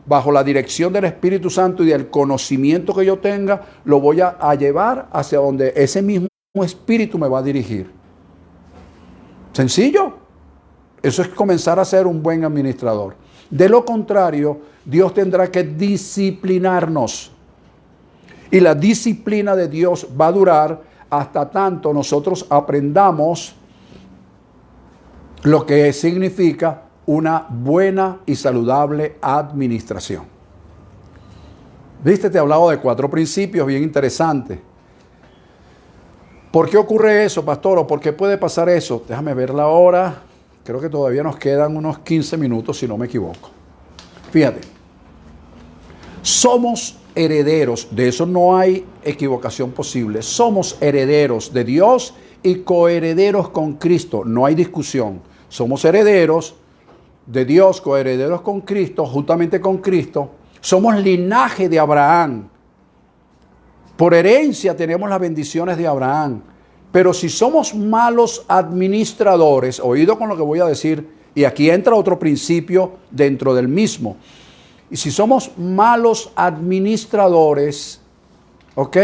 bajo la dirección del Espíritu Santo y del conocimiento que yo tenga, lo voy a llevar hacia donde ese mismo Espíritu me va a dirigir. ¿Sencillo? Eso es comenzar a ser un buen administrador. De lo contrario, Dios tendrá que disciplinarnos. Y la disciplina de Dios va a durar hasta tanto nosotros aprendamos lo que significa una buena y saludable administración. ¿Viste? Te he hablado de 4 principios bien interesantes. ¿Por qué ocurre eso, pastor? ¿O por qué puede pasar eso? Déjame ver la hora. Creo que todavía nos quedan unos 15 minutos, si no me equivoco. Fíjate. Somos herederos, de eso no hay equivocación posible. Somos herederos de Dios y coherederos con Cristo. No hay discusión. Somos herederos de Dios, coherederos con Cristo, juntamente con Cristo. Somos linaje de Abraham. Por herencia tenemos las bendiciones de Abraham. Pero si somos malos administradores, oído con lo que voy a decir, y aquí entra otro principio dentro del mismo. Y si somos malos administradores, ¿ok?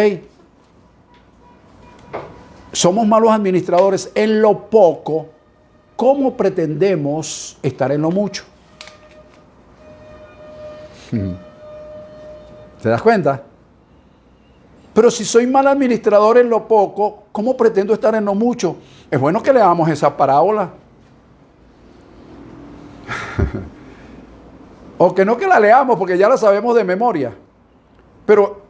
Somos malos administradores en lo poco, ¿cómo pretendemos estar en lo mucho? ¿Te das cuenta? Pero si soy mal administrador en lo poco, ¿cómo pretendo estar en lo mucho? Es bueno que leamos esa parábola. O que no que la leamos porque ya la sabemos de memoria. Pero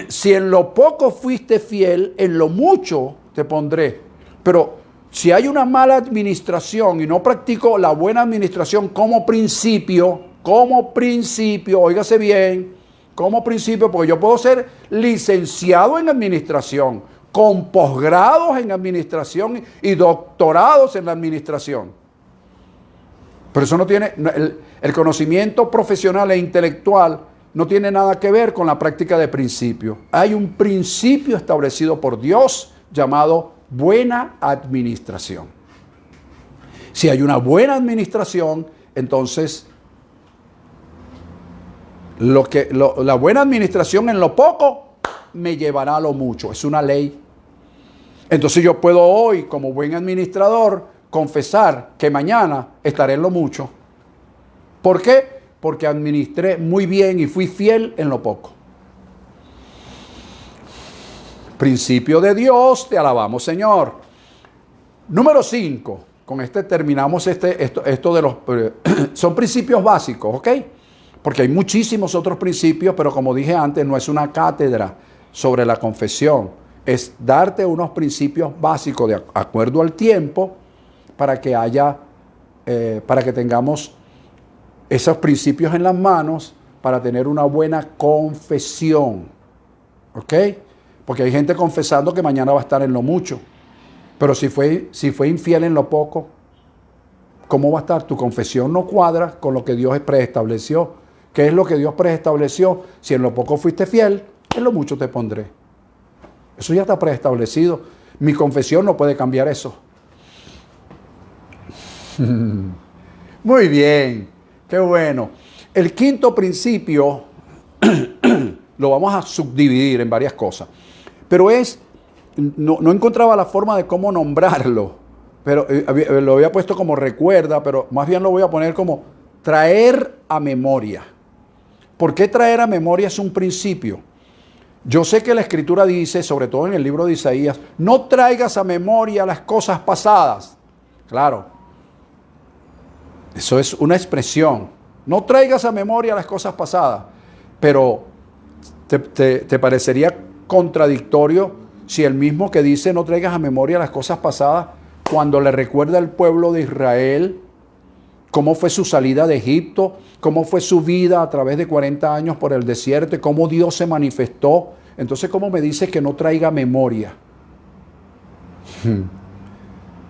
si en lo poco fuiste fiel, en lo mucho te pondré. Pero si hay una mala administración y no practico la buena administración como principio, óigase bien, como principio, porque yo puedo ser licenciado en administración, con posgrados en administración y doctorados en la administración. Pero eso no tiene, el conocimiento profesional e intelectual no tiene nada que ver con la práctica de principio. Hay un principio establecido por Dios llamado buena administración. Si hay una buena administración, entonces la buena administración en lo poco me llevará a lo mucho. Es una ley. Entonces yo puedo hoy, como buen administrador, confesar que mañana estaré en lo mucho. ¿Por qué? Porque administré muy bien y fui fiel en lo poco. Principio de Dios, te alabamos, Señor. Número 5. Con este terminamos esto de los... son principios básicos, ¿ok? Porque hay muchísimos otros principios, pero como dije antes, no es una cátedra sobre la confesión. Es darte unos principios básicos de acuerdo al tiempo para que para que tengamos esos principios en las manos para tener una buena confesión. ¿Ok? Porque hay gente confesando que mañana va a estar en lo mucho. Pero si fue infiel en lo poco, ¿cómo va a estar? Tu confesión no cuadra con lo que Dios preestableció. ¿Qué es lo que Dios preestableció? Si en lo poco fuiste fiel, en lo mucho te pondré. Eso ya está preestablecido. Mi confesión no puede cambiar eso. Muy bien, qué bueno. El quinto principio lo vamos a subdividir en varias cosas. Pero no encontraba la forma de cómo nombrarlo. Pero lo había puesto como recuerda, pero más bien lo voy a poner como traer a memoria. ¿Por qué traer a memoria es un principio? Yo sé que la Escritura dice, sobre todo en el libro de Isaías, no traigas a memoria las cosas pasadas. Claro, eso es una expresión. No traigas a memoria las cosas pasadas. Pero ¿te parecería contradictorio si el mismo que dice no traigas a memoria las cosas pasadas, cuando le recuerda al pueblo de Israel cómo fue su salida de Egipto, cómo fue su vida a través de 40 años por el desierto y cómo Dios se manifestó? Entonces, ¿cómo me dice que no traiga memoria?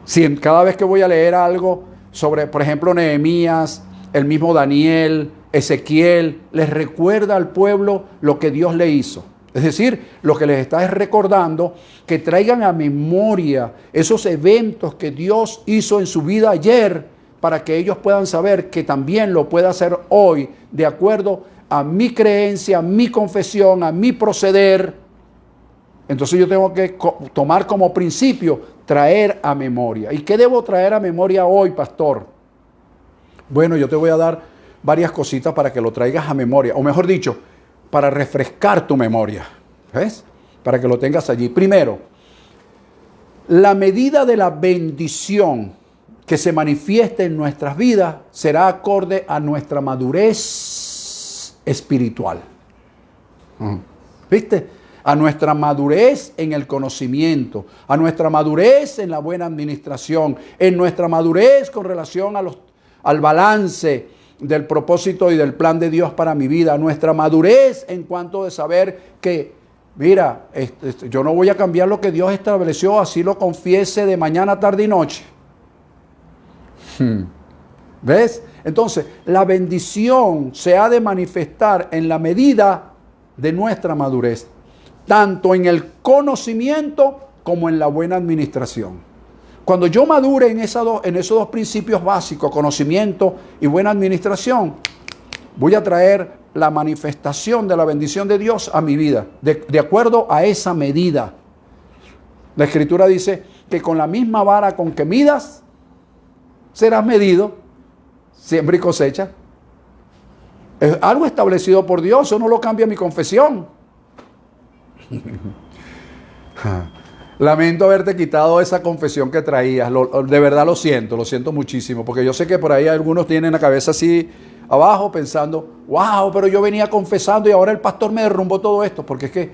Si cada vez que voy a leer algo sobre, por ejemplo, Nehemías, el mismo Daniel, Ezequiel, les recuerda al pueblo lo que Dios le hizo. Es decir, lo que les está es recordando que traigan a memoria esos eventos que Dios hizo en su vida ayer, para que ellos puedan saber que también lo puede hacer hoy, de acuerdo a mi creencia, a mi confesión, a mi proceder. Entonces yo tengo que tomar como principio traer a memoria. ¿Y qué debo traer a memoria hoy, pastor? Bueno, yo te voy a dar varias cositas para que lo traigas a memoria, o mejor dicho, para refrescar tu memoria. ¿Ves? Para que lo tengas allí. Primero, la medida de la bendición que se manifieste en nuestras vidas será acorde a nuestra madurez espiritual. ¿Viste? A nuestra madurez en el conocimiento, a nuestra madurez en la buena administración, en nuestra madurez con relación al balance del propósito y del plan de Dios para mi vida, a nuestra madurez en cuanto de saber que, mira, yo no voy a cambiar lo que Dios estableció, así lo confiese de mañana, tarde y noche. ¿Ves? Entonces, la bendición se ha de manifestar en la medida de nuestra madurez, tanto en el conocimiento como en la buena administración. Cuando yo madure en esos dos principios básicos, conocimiento y buena administración, voy a traer la manifestación de la bendición de Dios a mi vida, de acuerdo a esa medida. La Escritura dice que con la misma vara con que midas, serás medido, siembra y cosecha. Es algo establecido por Dios, eso no lo cambia mi confesión. Lamento haberte quitado esa confesión que traías, de verdad lo siento muchísimo, porque yo sé que por ahí algunos tienen la cabeza así abajo pensando, wow, pero yo venía confesando y ahora el pastor me derrumbó todo esto, porque es que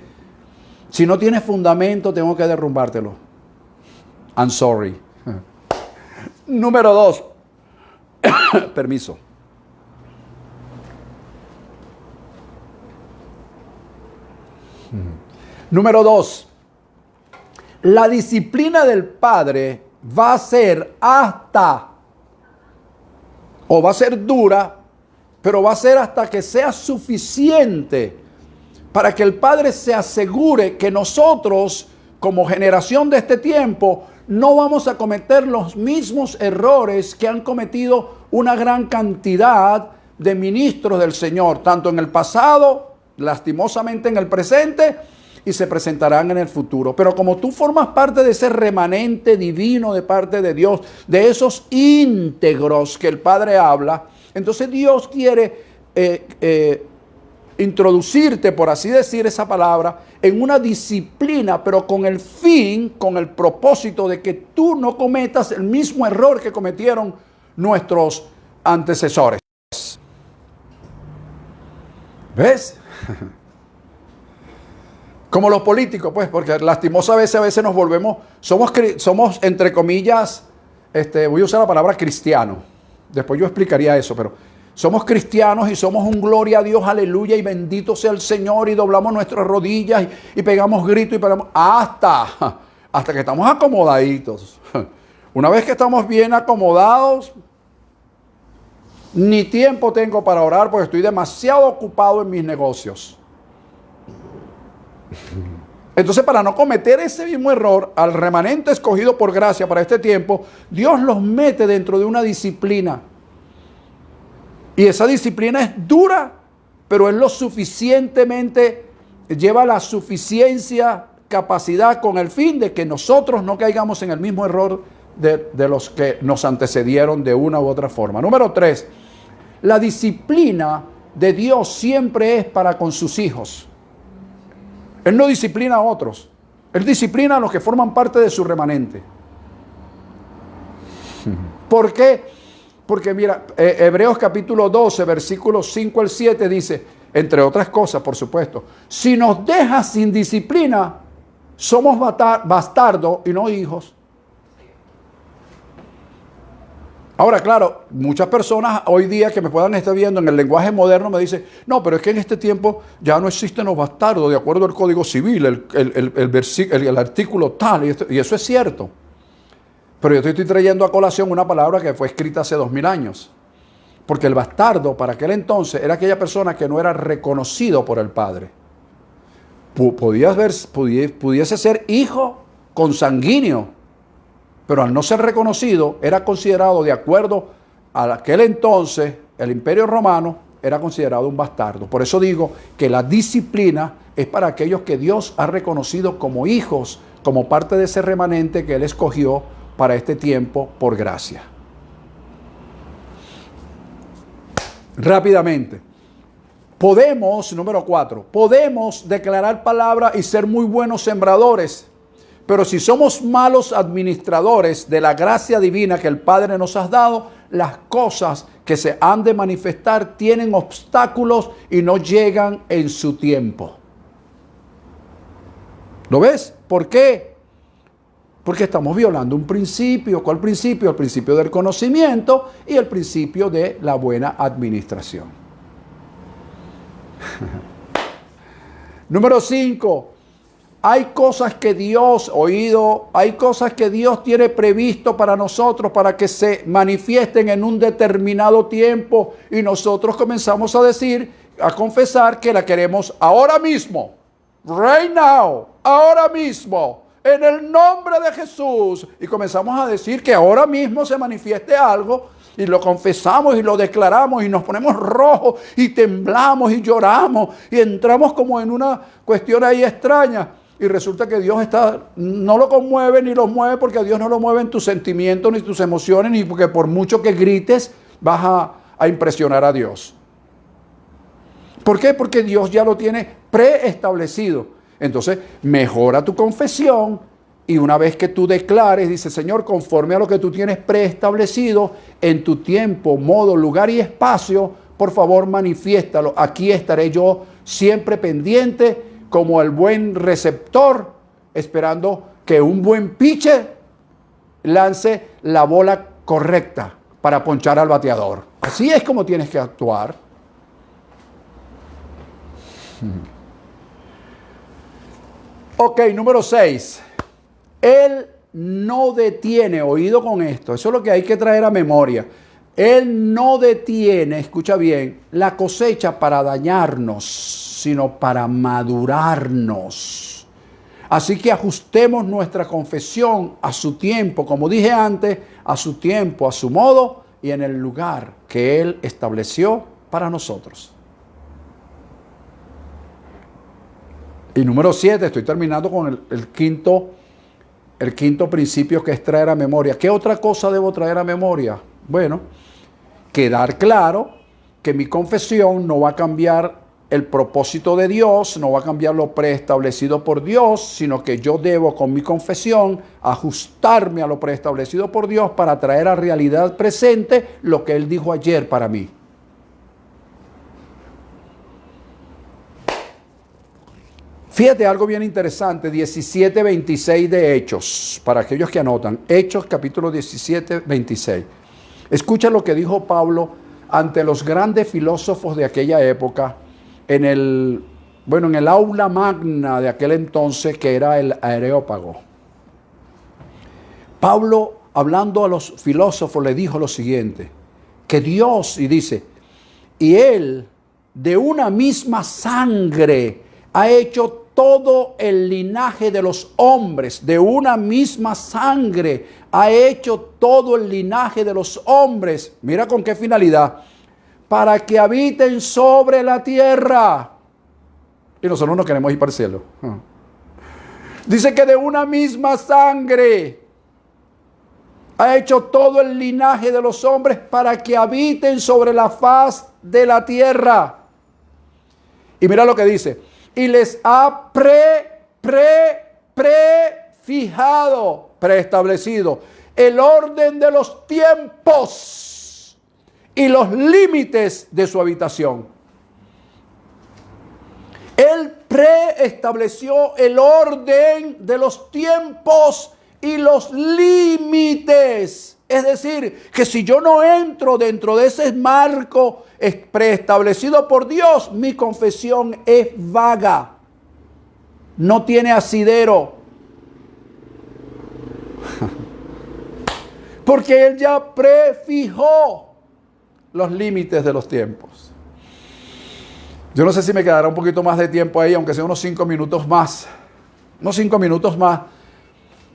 si no tienes fundamento tengo que derrumbártelo. I'm sorry. Número 2. Permiso. Número 2. La disciplina del Padre va a ser va a ser dura, pero va a ser hasta que sea suficiente para que el Padre se asegure que nosotros, como generación de este tiempo, no vamos a cometer los mismos errores que han cometido una gran cantidad de ministros del Señor, tanto en el pasado, lastimosamente en el presente, y se presentarán en el futuro. Pero como tú formas parte de ese remanente divino de parte de Dios, de esos íntegros que el Padre habla, entonces Dios quiere introducirte, por así decir esa palabra, en una disciplina, pero con el fin, con el propósito de que tú no cometas el mismo error que cometieron nuestros antecesores. ¿Ves? Como los políticos, pues, porque lastimosamente a veces nos volvemos, somos entre comillas, voy a usar la palabra cristiano, después yo explicaría eso, pero somos cristianos y somos un gloria a Dios, aleluya, y bendito sea el Señor, y doblamos nuestras rodillas y pegamos gritos y pegamos, hasta que estamos acomodaditos. Una vez que estamos bien acomodados, ni tiempo tengo para orar porque estoy demasiado ocupado en mis negocios. Entonces, para no cometer ese mismo error, al remanente escogido por gracia para este tiempo, Dios los mete dentro de una disciplina. Y esa disciplina es dura, pero es lo suficientemente, lleva la suficiencia, capacidad con el fin de que nosotros no caigamos en el mismo error de los que nos antecedieron de una u otra forma. Número 3, la disciplina de Dios siempre es para con sus hijos. Él no disciplina a otros. Él disciplina a los que forman parte de su remanente. ¿Por qué? Porque mira, Hebreos capítulo 12, versículos 5 al 7 dice, entre otras cosas, por supuesto, si nos dejas sin disciplina, somos bastardos y no hijos. Ahora, claro, muchas personas hoy día que me puedan estar viendo en el lenguaje moderno me dicen, no, pero es que en este tiempo ya no existen los bastardos de acuerdo al Código Civil, el artículo tal, y eso es cierto. Pero yo te estoy trayendo a colación una palabra que fue escrita hace 2000 años. Porque el bastardo para aquel entonces era aquella persona que no era reconocido por el padre. Pudiese ser hijo consanguíneo, pero al no ser reconocido, era considerado, de acuerdo a aquel entonces, el Imperio Romano, era considerado un bastardo. Por eso digo que la disciplina es para aquellos que Dios ha reconocido como hijos, como parte de ese remanente que Él escogió para este tiempo por gracia. Rápidamente. Número 4, podemos declarar palabra y ser muy buenos sembradores. Pero si somos malos administradores de la gracia divina que el Padre nos ha dado, las cosas que se han de manifestar tienen obstáculos y no llegan en su tiempo. ¿Lo ves? ¿Por qué? Porque estamos violando un principio. ¿Cuál principio? El principio del conocimiento y el principio de la buena administración. Número 5. Hay cosas que Dios, hay cosas que Dios tiene previsto para nosotros para que se manifiesten en un determinado tiempo y nosotros comenzamos a confesar que la queremos ahora mismo, right now, ahora mismo. en el nombre de Jesús. Y comenzamos a decir que ahora mismo se manifieste algo y lo confesamos y lo declaramos y nos ponemos rojos y temblamos y lloramos y entramos como en una cuestión ahí extraña. Y resulta que Dios no lo conmueve ni lo mueve, porque Dios no lo mueve en tus sentimientos ni tus emociones, ni porque por mucho que grites vas a impresionar a Dios. ¿Por qué? Porque Dios ya lo tiene preestablecido. Entonces, mejora tu confesión y una vez que tú declares, dice: Señor, conforme a lo que tú tienes preestablecido en tu tiempo, modo, lugar y espacio, por favor manifiéstalo. Aquí estaré yo siempre pendiente, como el buen receptor, esperando que un buen pitcher lance la bola correcta para ponchar al bateador. Así es como tienes que actuar. Ok, número 6. Él no detiene, oído con esto, eso es lo que hay que traer a memoria. Él no detiene, escucha bien, la cosecha para dañarnos, sino para madurarnos. Así que ajustemos nuestra confesión a su tiempo, como dije antes, a su tiempo, a su modo y en el lugar que Él estableció para nosotros. Y número 7, estoy terminando con el quinto principio, que es traer a memoria. ¿Qué otra cosa debo traer a memoria? Bueno, quedar claro que mi confesión no va a cambiar el propósito de Dios, no va a cambiar lo preestablecido por Dios, sino que yo debo con mi confesión ajustarme a lo preestablecido por Dios para traer a realidad presente lo que Él dijo ayer para mí. Fíjate algo bien interesante, 17:26 de Hechos, para aquellos que anotan, Hechos capítulo 17:26. Escucha lo que dijo Pablo ante los grandes filósofos de aquella época, en el aula magna de aquel entonces, que era el Areópago. Pablo, hablando a los filósofos, le dijo lo siguiente, que Dios, y dice, y Él de una misma sangre ha hecho todo el linaje de los hombres, de una misma sangre ha hecho todo el linaje de los hombres. Mira con qué finalidad: para que habiten sobre la tierra. Y nosotros no queremos ir para el cielo. Dice que de una misma sangre ha hecho todo el linaje de los hombres para que habiten sobre la faz de la tierra. Y mira lo que dice: y les ha preestablecido el orden de los tiempos y los límites de su habitación. Él preestableció el orden de los tiempos y los límites. Es decir, que si yo no entro dentro de ese marco preestablecido por Dios, mi confesión es vaga, no tiene asidero. Porque Él ya prefijó los límites de los tiempos. Yo no sé si me quedará un poquito más de tiempo ahí, aunque sea unos 5 minutos más. Unos 5 minutos más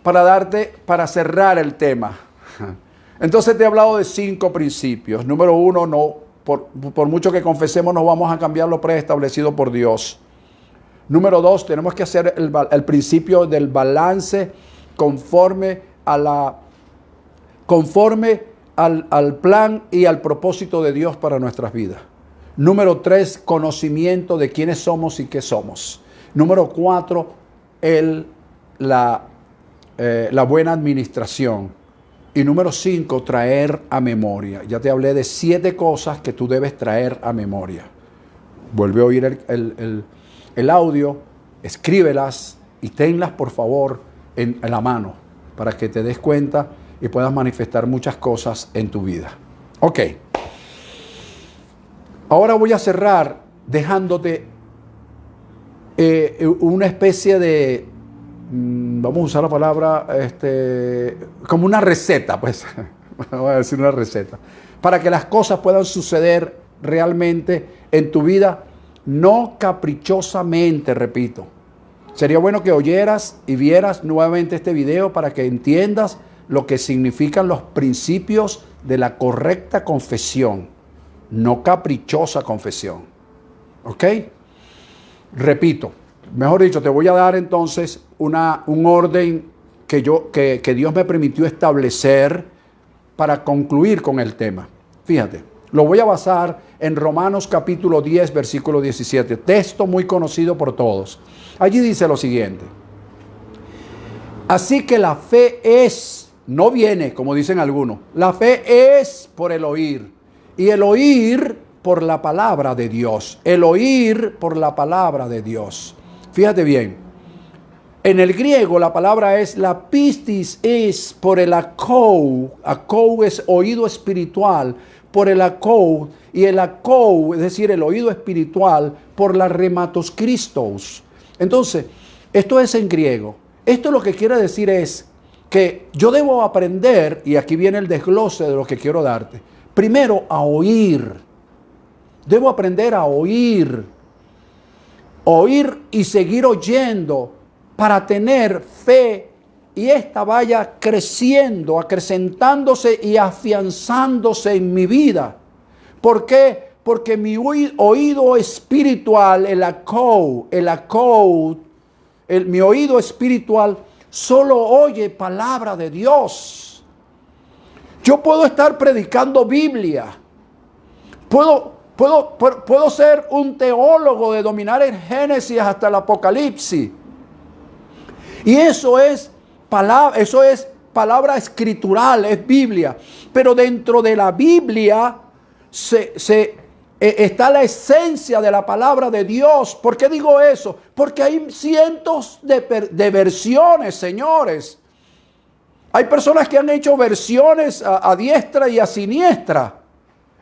para cerrar el tema. Entonces te he hablado de 5 principios. Número 1, por mucho que confesemos, no vamos a cambiar lo preestablecido por Dios. Número 2, tenemos que hacer el principio del balance conforme al plan y al propósito de Dios para nuestras vidas. Número 3, conocimiento de quiénes somos y qué somos. Número 4, la buena administración. Y número 5, traer a memoria. Ya te hablé de 7 cosas que tú debes traer a memoria. Vuelve a oír el audio, escríbelas y tenlas por favor en la mano para que te des cuenta y puedas manifestar muchas cosas en tu vida. Ok. Ahora voy a cerrar dejándote una especie de, vamos a usar la palabra, como una receta, pues, voy a decir una receta, para que las cosas puedan suceder realmente en tu vida, no caprichosamente, repito, Sería bueno que oyeras y vieras nuevamente este video para que entiendas lo que significan los principios de la correcta confesión, no caprichosa confesión. ¿Ok? Repito, mejor dicho, te voy a dar entonces un orden que Dios me permitió establecer para concluir con el tema. Fíjate, lo voy a basar en Romanos capítulo 10, versículo 17, texto muy conocido por todos. Allí dice lo siguiente: así que la fe es, no viene, como dicen algunos, la fe es por el oír, y el oír por la palabra de Dios. El oír por la palabra de Dios. Fíjate bien, en el griego la palabra es, la pistis es por el akou es oído espiritual, por el akou, y el akou, es decir, el oído espiritual, por la rematos Christos. Entonces, esto es en griego. Esto lo que quiere decir es que yo debo aprender, y aquí viene el desglose de lo que quiero darte. Primero, a oír. Debo aprender a oír. Oír y seguir oyendo para tener fe y esta vaya creciendo, acrecentándose y afianzándose en mi vida. ¿Por qué? Porque mi oído espiritual, mi oído espiritual solo oye palabra de Dios. Yo puedo estar predicando Biblia. Puedo ser un teólogo de dominar el Génesis hasta el Apocalipsis. Y eso es palabra escritural, es Biblia. Pero dentro de la Biblia está la esencia de la palabra de Dios. ¿Por qué digo eso? Porque hay cientos de versiones, señores. Hay personas que han hecho versiones a diestra y a siniestra.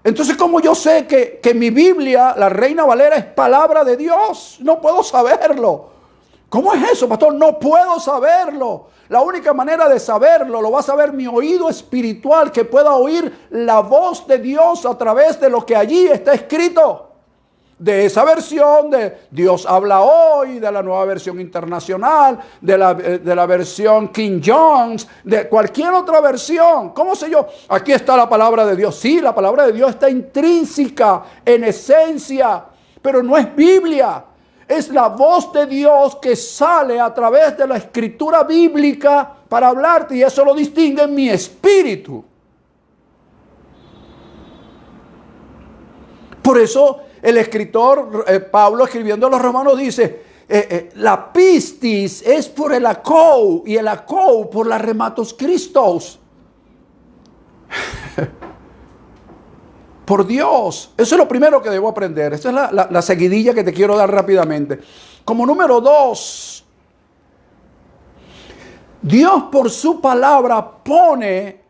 Entonces, ¿cómo yo sé que mi Biblia, la Reina Valera, es palabra de Dios? No puedo saberlo. ¿Cómo es eso, pastor? No puedo saberlo. La única manera de saberlo lo va a saber mi oído espiritual, que pueda oír la voz de Dios a través de lo que allí está escrito. De esa versión de Dios habla hoy, de la nueva versión internacional, de la versión King James, de cualquier otra versión. ¿Cómo sé yo? Aquí está la palabra de Dios. Sí, la palabra de Dios está intrínseca en esencia, pero no es Biblia. Es la voz de Dios que sale a través de la escritura bíblica para hablarte, y eso lo distingue en mi espíritu. Por eso el escritor Pablo, escribiendo a los Romanos, dice, la pistis es por el akou, y el akou por la rematos Christos. Por Dios. Eso es lo primero que debo aprender. Esa es la seguidilla que te quiero dar rápidamente. Como número 2, Dios por su palabra pone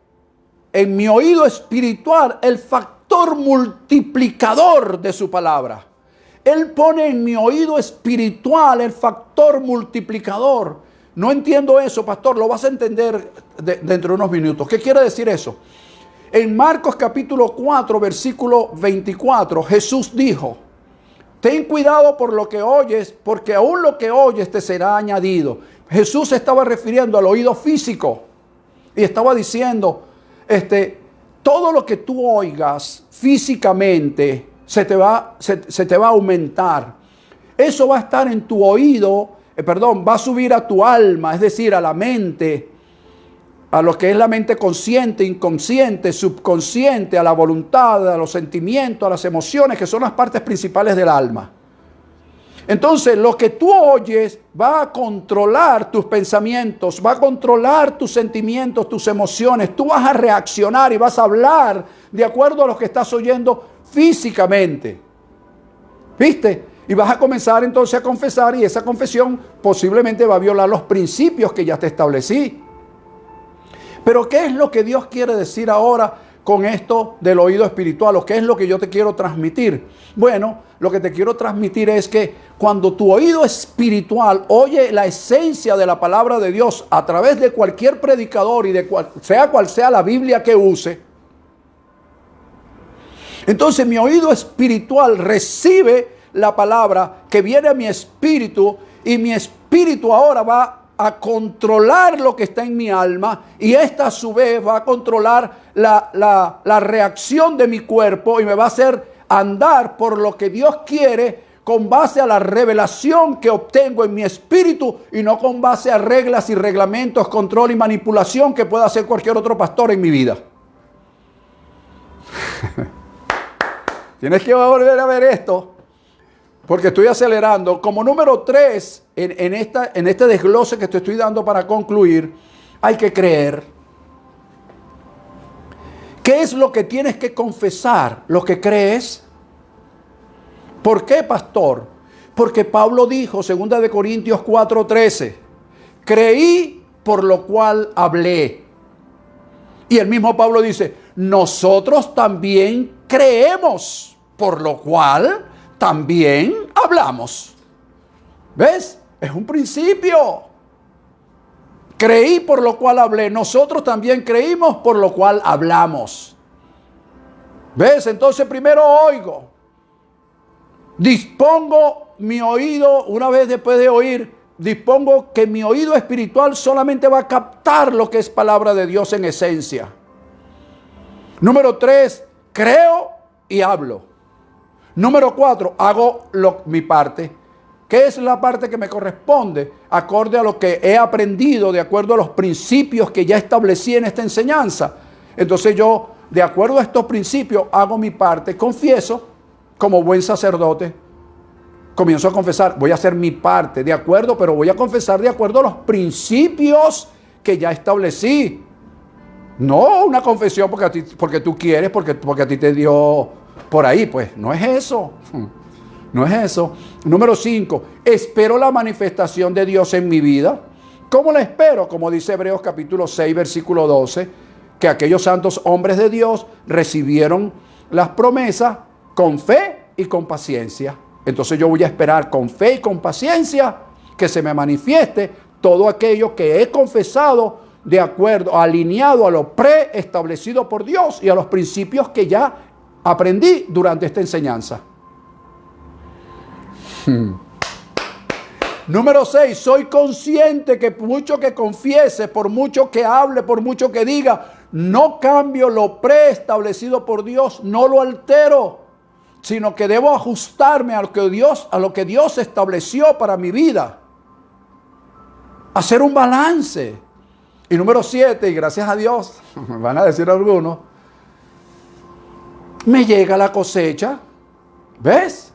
en mi oído espiritual el factor multiplicador de su palabra. Él pone en mi oído espiritual el factor multiplicador. No entiendo eso, pastor. Lo vas a entender dentro de unos minutos. ¿Qué quiere decir eso? En Marcos capítulo 4, versículo 24, Jesús dijo, ten cuidado por lo que oyes, porque aún lo que oyes te será añadido. Jesús se estaba refiriendo al oído físico y estaba diciendo, todo lo que tú oigas físicamente se te va a aumentar. Eso va a estar en tu oído, va a subir a tu alma, es decir, a la mente, a lo que es la mente consciente, inconsciente, subconsciente, a la voluntad, a los sentimientos, a las emociones, que son las partes principales del alma. Entonces, lo que tú oyes va a controlar tus pensamientos, va a controlar tus sentimientos, tus emociones. Tú vas a reaccionar y vas a hablar de acuerdo a lo que estás oyendo físicamente. ¿Viste? Y vas a comenzar entonces a confesar, y esa confesión posiblemente va a violar los principios que ya te establecí. Pero ¿qué es lo que Dios quiere decir ahora con esto del oído espiritual? ¿O qué es lo que yo te quiero transmitir? Bueno, lo que te quiero transmitir es que cuando tu oído espiritual oye la esencia de la palabra de Dios a través de cualquier predicador y sea cual sea la Biblia que use, entonces mi oído espiritual recibe la palabra que viene a mi espíritu, y mi espíritu espíritu ahora va a controlar lo que está en mi alma, y esta a su vez va a controlar la reacción de mi cuerpo y me va a hacer andar por lo que Dios quiere con base a la revelación que obtengo en mi espíritu y no con base a reglas y reglamentos, control y manipulación que pueda hacer cualquier otro pastor en mi vida. Tienes que volver a ver esto, porque estoy acelerando. Como número 3, en este desglose que te estoy dando para concluir, hay que creer. ¿Qué es lo que tienes que confesar? ¿Lo que crees? ¿Por qué, pastor? Porque Pablo dijo, 2 Corintios 4:13, creí por lo cual hablé. Y el mismo Pablo dice, nosotros también creemos, por lo cual también hablamos. ¿Ves? Es un principio. Creí por lo cual hablé. Nosotros también creímos por lo cual hablamos. ¿Ves? Entonces primero oigo. Dispongo mi oído, una vez después de oír, dispongo que mi oído espiritual solamente va a captar lo que es palabra de Dios en esencia. Número 3, creo y hablo. Número 4, hago mi parte. ¿Qué es la parte que me corresponde? Acorde a lo que he aprendido, de acuerdo a los principios que ya establecí en esta enseñanza. Entonces yo, de acuerdo a estos principios, hago mi parte, confieso como buen sacerdote. Comienzo a confesar, voy a hacer mi parte, de acuerdo, pero voy a confesar de acuerdo a los principios que ya establecí. No una confesión porque tú quieres, porque a ti te dio por ahí, pues no es eso. No es eso. Número 5, espero la manifestación de Dios en mi vida. ¿Cómo la espero? Como dice Hebreos capítulo 6, versículo 12, que aquellos santos hombres de Dios recibieron las promesas con fe y con paciencia. Entonces yo voy a esperar con fe y con paciencia que se me manifieste todo aquello que he confesado de acuerdo, alineado a lo preestablecido por Dios y a los principios que ya aprendí durante esta enseñanza. Número 6, soy consciente que por mucho que confiese, por mucho que hable, por mucho que diga, no cambio lo preestablecido por Dios, no lo altero, sino que debo ajustarme a lo que Dios estableció para mi vida. Hacer un balance. Y número 7, y gracias a Dios, van a decir algunos, me llega la cosecha. ¿Ves?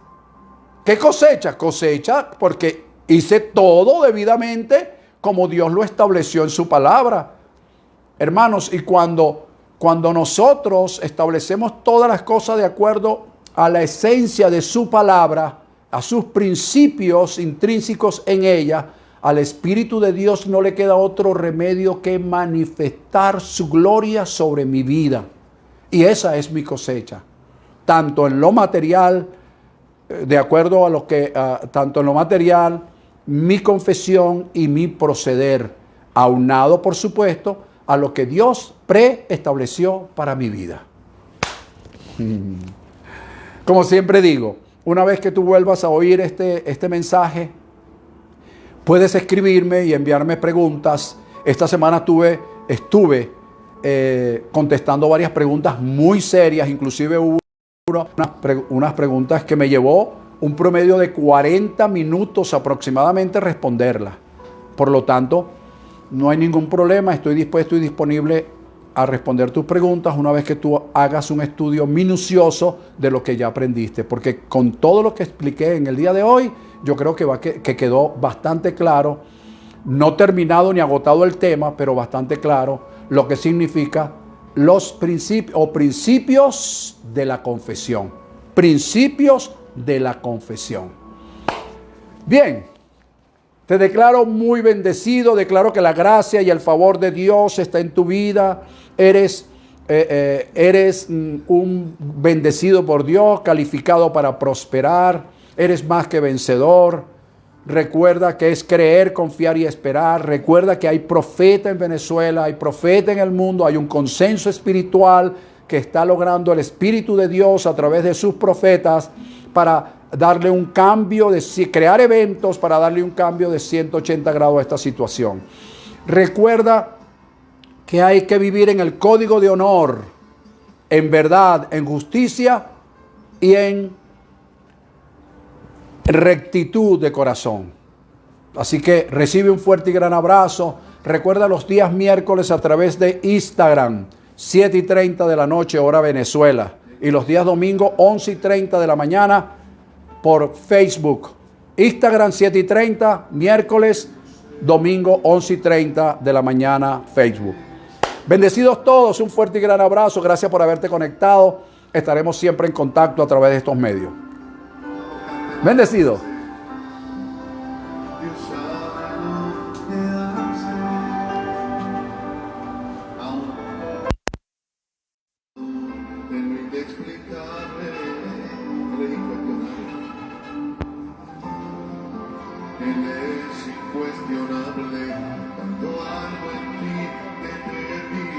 ¿Qué cosecha? Cosecha porque hice todo debidamente como Dios lo estableció en su palabra. Hermanos, y cuando nosotros establecemos todas las cosas de acuerdo a la esencia de su palabra, a sus principios intrínsecos en ella, al Espíritu de Dios no le queda otro remedio que manifestar su gloria sobre mi vida. Y esa es mi cosecha. Tanto en lo material, de acuerdo a lo que, tanto en lo material, mi confesión y mi proceder, aunado por supuesto a lo que Dios preestableció para mi vida. Como siempre digo, una vez que tú vuelvas a oír este mensaje, puedes escribirme y enviarme preguntas. Esta semana estuve contestando varias preguntas muy serias, inclusive hubo unas preguntas que me llevó un promedio de 40 minutos aproximadamente responderlas. Por lo tanto, no hay ningún problema, estoy dispuesto y disponible a responder tus preguntas una vez que tú hagas un estudio minucioso de lo que ya aprendiste, porque con todo lo que expliqué en el día de hoy, yo creo que quedó bastante claro, no terminado ni agotado el tema, pero bastante claro lo que significa los principios de la confesión. Principios de la confesión. Bien, te declaro muy bendecido, declaro que la gracia y el favor de Dios está en tu vida. Eres un bendecido por Dios, calificado para prosperar. Eres más que vencedor. Recuerda que es creer, confiar y esperar. Recuerda que hay profeta en Venezuela, hay profeta en el mundo, hay un consenso espiritual que está logrando el Espíritu de Dios a través de sus profetas para darle un cambio, crear eventos para darle un cambio de 180 grados a esta situación. Recuerda que hay que vivir en el código de honor, en verdad, en justicia y en rectitud de corazón. Así que recibe un fuerte y gran abrazo. Recuerda los días miércoles a través de Instagram, 7:30 de la noche, hora Venezuela. Y los días domingo, 11:30 de la mañana, por Facebook. Instagram, 7:30, miércoles, domingo, 11:30 de la mañana, Facebook. Bendecidos todos, un fuerte y gran abrazo. Gracias por haberte conectado. Estaremos siempre en contacto a través de estos medios. Bendecidos. Él es incuestionable cuando algo en ti determina.